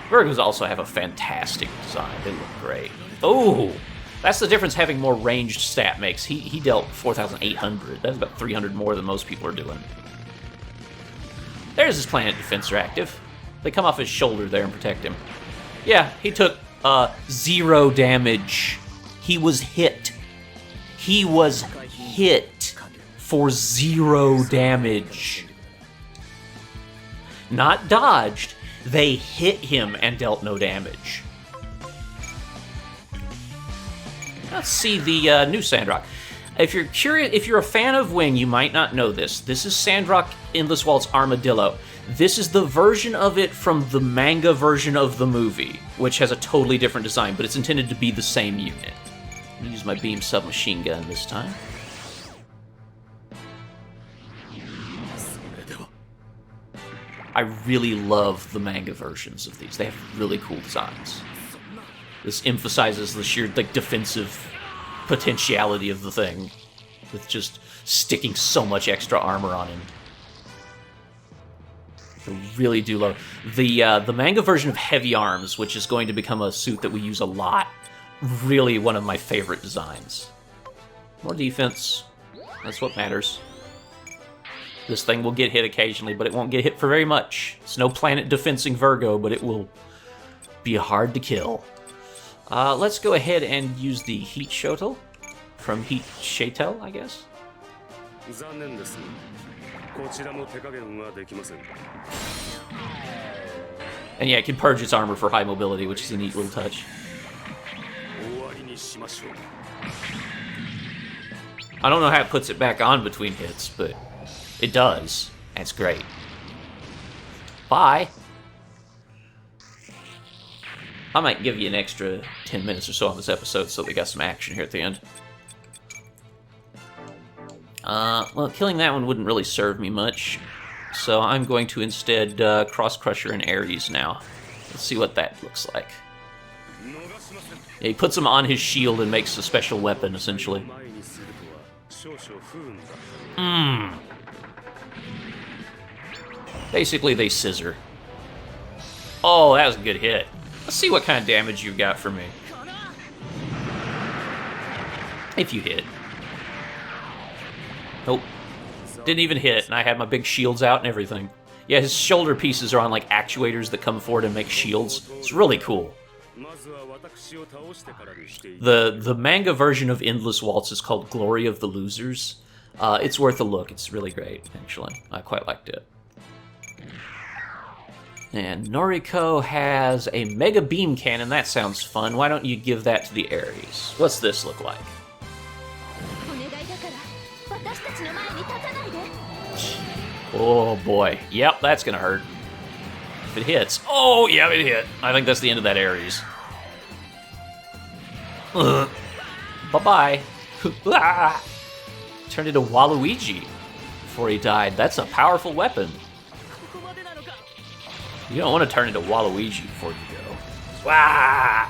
Virgos also have a fantastic design. They look great. Oh, that's the difference having more ranged stat makes. He dealt 4,800. That's about 300 more than most people are doing. There's his Planet Defensor active. They come off his shoulder there and protect him. Yeah, he took 0 damage. He was hit. He was hit for 0 damage. Not dodged. They hit him and dealt no damage. Let's see the new Sandrock. If you're curious, if you're a fan of Wing, you might not know this. This is Sandrock Endless Waltz Armadillo. This is the version of it from the manga version of the movie, which has a totally different design, but it's intended to be the same unit. I'm gonna use my beam submachine gun this time. I really love the manga versions of these. They have really cool designs. This emphasizes the sheer defensive potentiality of the thing, with just sticking so much extra armor on him. I really do love the manga version of Heavy Arms, which is going to become a suit that we use a lot. Really one of my favorite designs. More defense. That's what matters. This thing will get hit occasionally, but it won't get hit for very much. It's no Planet Defensing Virgo, but it will be hard to kill. Let's go ahead and use the Heat Shuttle from Heat Shuttle, I guess. And yeah, it can purge its armor for high mobility, which is a neat little touch. I don't know how it puts it back on between hits, but it does. That's great. Bye. I might give you an extra 10 minutes or so on this episode so we got some action here at the end. Well, killing that one wouldn't really serve me much, so I'm going to instead Cross Crusher and Ares now. Let's see what that looks like. Yeah, he puts him on his shield and makes a special weapon, essentially. Basically, they scissor. Oh, that was a good hit. Let's see what kind of damage you've got for me. If you hit. Nope. Didn't even hit, and I had my big shields out and everything. Yeah, his shoulder pieces are on like actuators that come forward and make shields. It's really cool. The manga version of Endless Waltz is called Glory of the Losers. It's worth a look. It's really great, actually. I quite liked it. And Noriko has a Mega Beam Cannon. That sounds fun. Why don't you give that to the Ares? What's this look like? Oh boy. Yep, that's gonna hurt. If it hits. Oh, yeah, it hit. I think that's the end of that Ares. Bye-bye. Turned into Waluigi before he died. That's a powerful weapon. You don't want to turn into Waluigi before you go. Wah!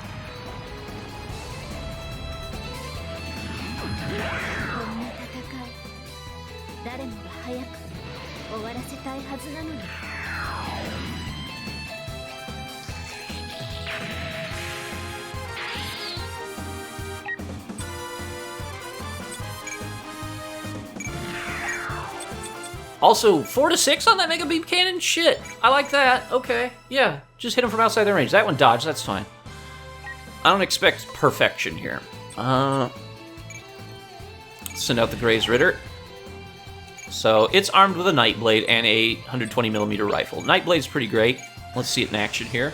Also, 4 to 6 on that Mega Beam Cannon? Shit, I like that. Okay, yeah, just hit him from outside their range. That one dodged, that's fine. I don't expect perfection here. Send out the Gray's Ritter. So, it's armed with a Nightblade and a 120mm rifle. Nightblade's pretty great. Let's see it in action here.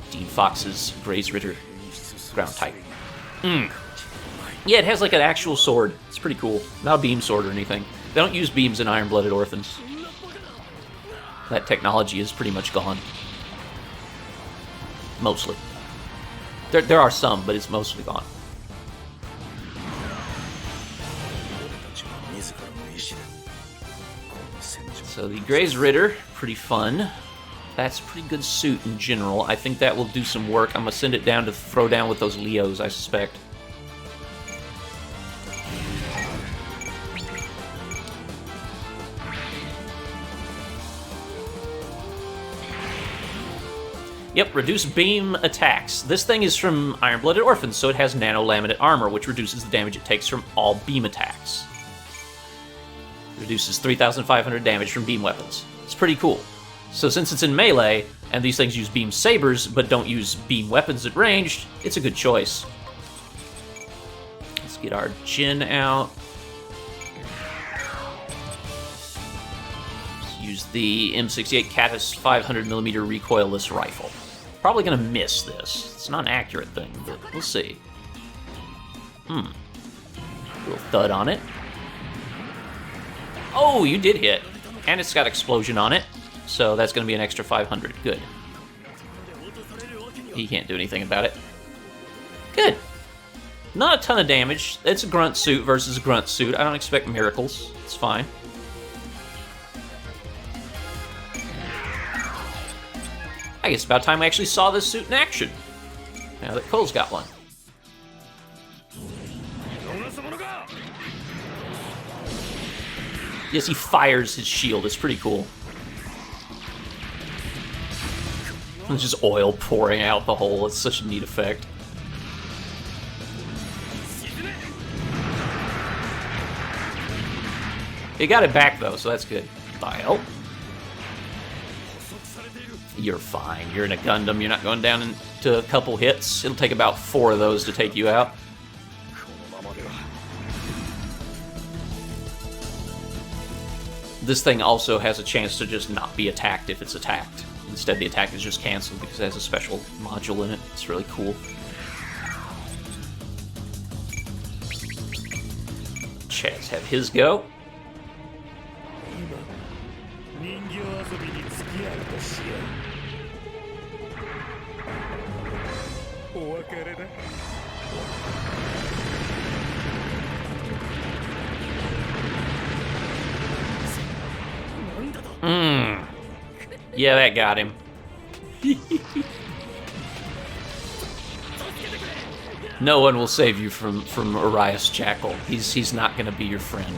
Dean Fox's Gray's Ritter ground type. Yeah, it has like an actual sword. It's pretty cool. Not a beam sword or anything. They don't use beams in Iron-Blooded Orphans. That technology is pretty much gone. Mostly. There are some, but it's mostly gone. So the Gray's Ritter, pretty fun. That's a pretty good suit in general. I think that will do some work. I'm going to send it down to throw down with those Leos, I suspect. Yep, reduce beam attacks. This thing is from Iron-Blooded Orphans, so it has nano-laminate armor, which reduces the damage it takes from all beam attacks. Reduces 3,500 damage from beam weapons. It's pretty cool. So since it's in melee, and these things use beam sabers, but don't use beam weapons at ranged, it's a good choice. Let's get our Jin out. Let's use the M68 Catus 500mm recoilless rifle. Probably gonna miss this. It's not an accurate thing, but we'll see. Little thud on it. Oh, you did hit. And it's got explosion on it. So that's gonna be an extra 500. Good. He can't do anything about it. Good. Not a ton of damage. It's a grunt suit versus a grunt suit. I don't expect miracles. It's fine. I guess it's about time I actually saw this suit in action. Now that Cole's got one. Yes, he fires his shield. It's pretty cool. There's just oil pouring out the hole. It's such a neat effect. He got it back, though, so that's good. Bile. You're fine. You're in a Gundam. You're not going down into a couple hits. It'll take about 4 of those to take you out. This thing also has a chance to just not be attacked if it's attacked. Instead, the attack is just canceled because it has a special module in it. It's really cool. Chaz have his go. Yeah, that got him. No one will save you from Arias Jackal. He's not going to be your friend.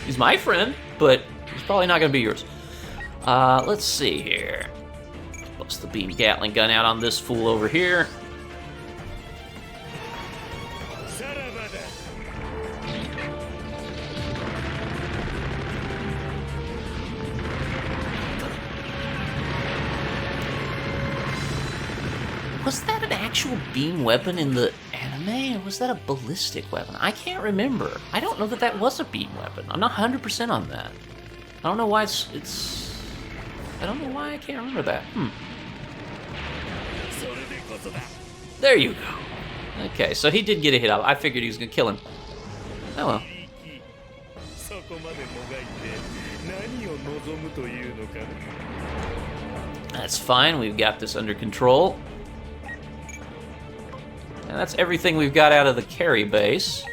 He's my friend, but he's probably not going to be yours. Let's see here. Bust the beam Gatling gun out on this fool over here. Was that an actual beam weapon in the anime, or was that a ballistic weapon? I can't remember. I don't know that that was a beam weapon. I'm not 100% on that. I don't know why it's... I don't know why I can't remember that. There you go. Okay, so he did get a hit out. I figured he was going to kill him. Oh well. That's fine. We've got this under control. And that's everything we've got out of the carry base.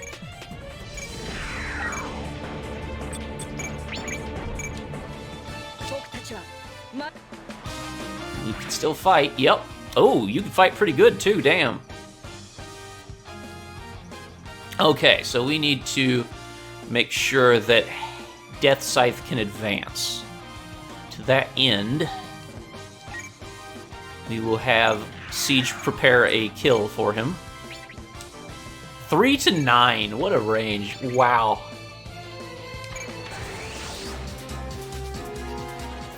You can still fight. Yep. Oh, you can fight pretty good too, damn. Okay, so we need to make sure that Death Scythe can advance. To that end, we will have Siege prepare a kill for him. 3 to 9. What a range. Wow.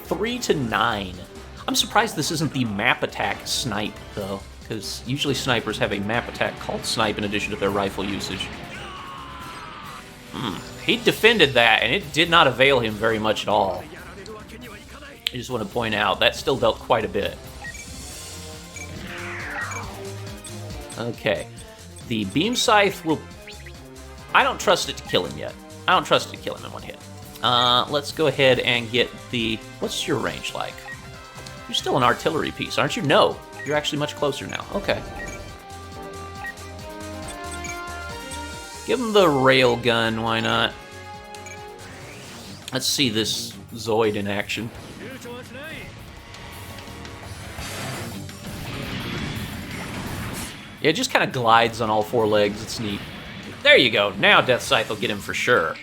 3 to 9. I'm surprised this isn't the map attack snipe, though, because usually snipers have a map attack called snipe in addition to their rifle usage. He defended that, and it did not avail him very much at all. I just want to point out, that still dealt quite a bit. Okay. The Beam Scythe will... I don't trust it to kill him yet. I don't trust it to kill him in one hit. Let's go ahead and get the... What's your range like? You're still an artillery piece, aren't you? No. You're actually much closer now. Okay. Give him the rail gun, why not? Let's see this Zoid in action. Yeah, it just kind of glides on all 4 legs. It's neat. There you go. Now Death Scythe will get him for sure.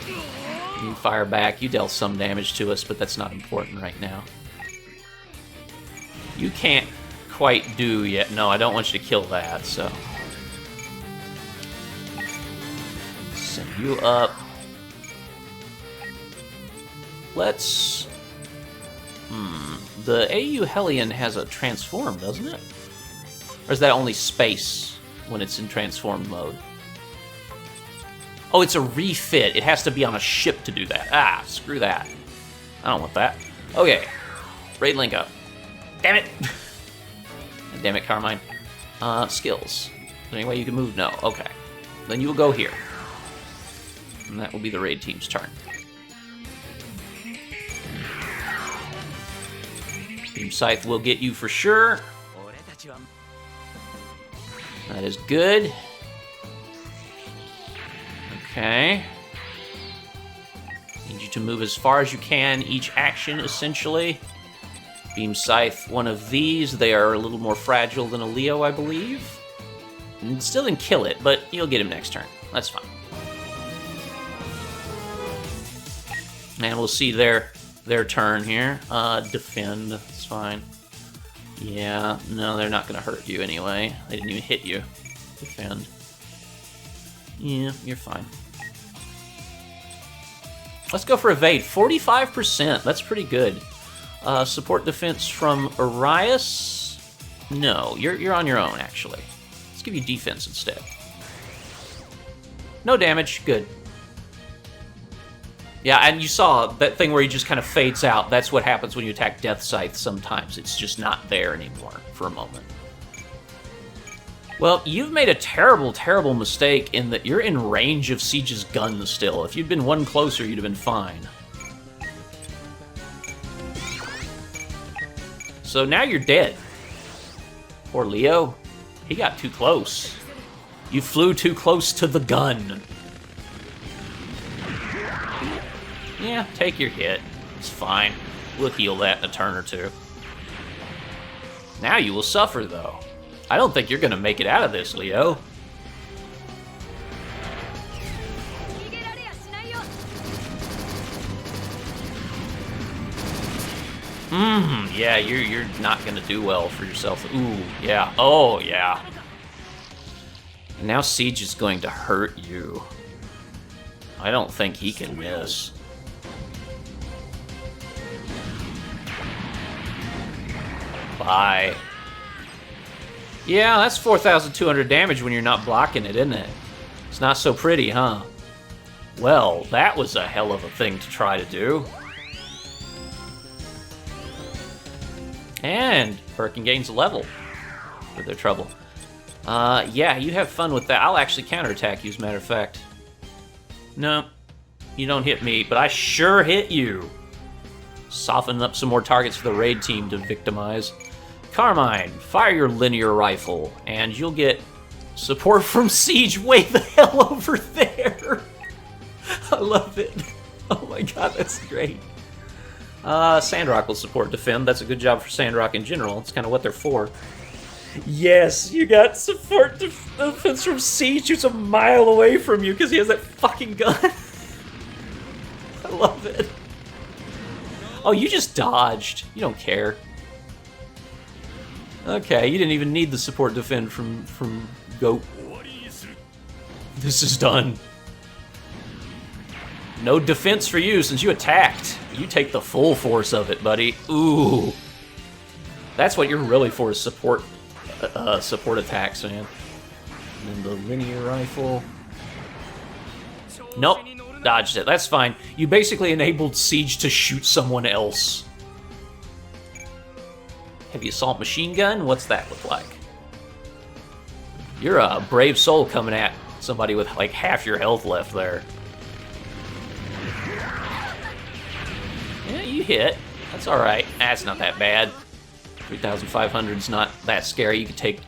You fire back. You dealt some damage to us, but that's not important right now. You can't quite do yet. No, I don't want you to kill that, so... Send you up. Let's... The AU Hellion has a transform, doesn't it? Or is that only space when it's in transformed mode? Oh, it's a refit. It has to be on a ship to do that. Ah, screw that. I don't want that. Okay. Raid link up. Damn it! Damn it, Carmine. Skills. Is there any way you can move? No. Okay. Then you will go here. And that will be the raid team's turn. Beam Scythe will get you for sure. That is good. Okay. Need you to move as far as you can each action, essentially. Beam Scythe, one of these. They are a little more fragile than a Leo, I believe. And still didn't kill it, but you'll get him next turn. That's fine. And we'll see their turn here. Defend. That's fine. Yeah, no, they're not going to hurt you anyway. They didn't even hit you. Defend. Yeah, you're fine. Let's go for evade. 45%. That's pretty good. Support defense from Arias. No, you're on your own, actually. Let's give you defense instead. No damage. Good. Yeah, and you saw that thing where he just kind of fades out. That's what happens when you attack Death Scythe sometimes. It's just not there anymore for a moment. Well, you've made a terrible, terrible mistake in that you're in range of Siege's gun still. If you'd been one closer, you'd have been fine. So now you're dead. Poor Leo. He got too close. You flew too close to the gun. Yeah, take your hit. It's fine. We'll heal that in a turn or two. Now you will suffer, though. I don't think you're going to make it out of this, Leo. Yeah, you're not going to do well for yourself. Ooh, yeah. Oh, yeah. And now Siege is going to hurt you. I don't think he can miss. Bye. Yeah, that's 4,200 damage when you're not blocking it, isn't it? It's not so pretty, huh? Well, that was a hell of a thing to try to do. And Birkin gains a level for their trouble. Yeah, you have fun with that. I'll actually counterattack you, as a matter of fact. No, you don't hit me, but I sure hit you. Soften up some more targets for the raid team to victimize. Carmine, fire your linear rifle, and you'll get support from Siege way the hell over there. I love it. Oh my god, that's great. Sandrock will support defend. That's a good job for Sandrock in general. It's kind of what they're for. Yes, you got support defense from Siege, who's a mile away from you because he has that fucking gun. I love it. Oh, you just dodged. You don't care. Okay, you didn't even need the support defend from go. This is done. No defense for you since you attacked. You take the full force of it, buddy. Ooh. That's what you're really for, is support attacks, man. And then the linear rifle. Nope. Dodged it. That's fine. You basically enabled Siege to shoot someone else. Heavy assault machine gun? What's that look like? You're a brave soul coming at somebody with like half your health left there. Yeah, you hit. That's alright. That's not that bad. 3,500's not that scary. You could take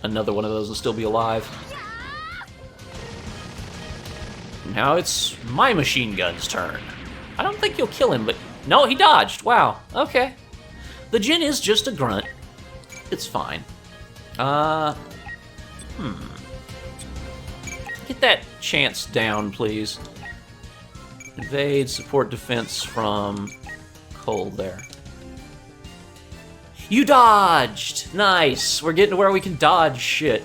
another one of those and still be alive. Now it's my machine gun's turn. I don't think you'll kill him, but... No, he dodged. Wow. Okay. The Jin is just a grunt. It's fine. Get that chance down, please. Evade, support defense from Cole there. You dodged! Nice! We're getting to where we can dodge shit.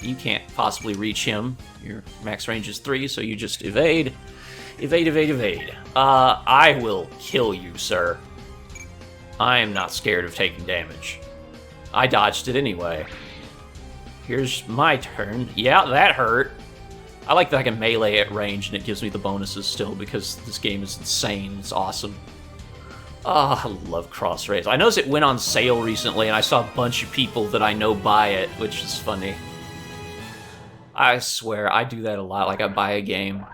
You can't possibly reach him. Your max range is 3, so you just evade. Evade, evade, evade. I will kill you, sir. I am not scared of taking damage. I dodged it anyway. Here's my turn. Yeah, that hurt. I like that I can melee at range and it gives me the bonuses still because this game is insane. It's awesome. Oh, I love Cross Rays. I noticed it went on sale recently and I saw a bunch of people that I know buy it, which is funny. I swear, I do that a lot. Like, I buy a game,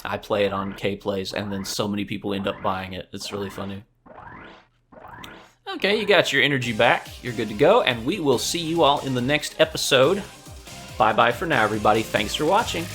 I play it on K-Plays, and then so many people end up buying it. It's really funny. Okay, you got your energy back. You're good to go, and we will see you all in the next episode. Bye-bye for now, everybody. Thanks for watching.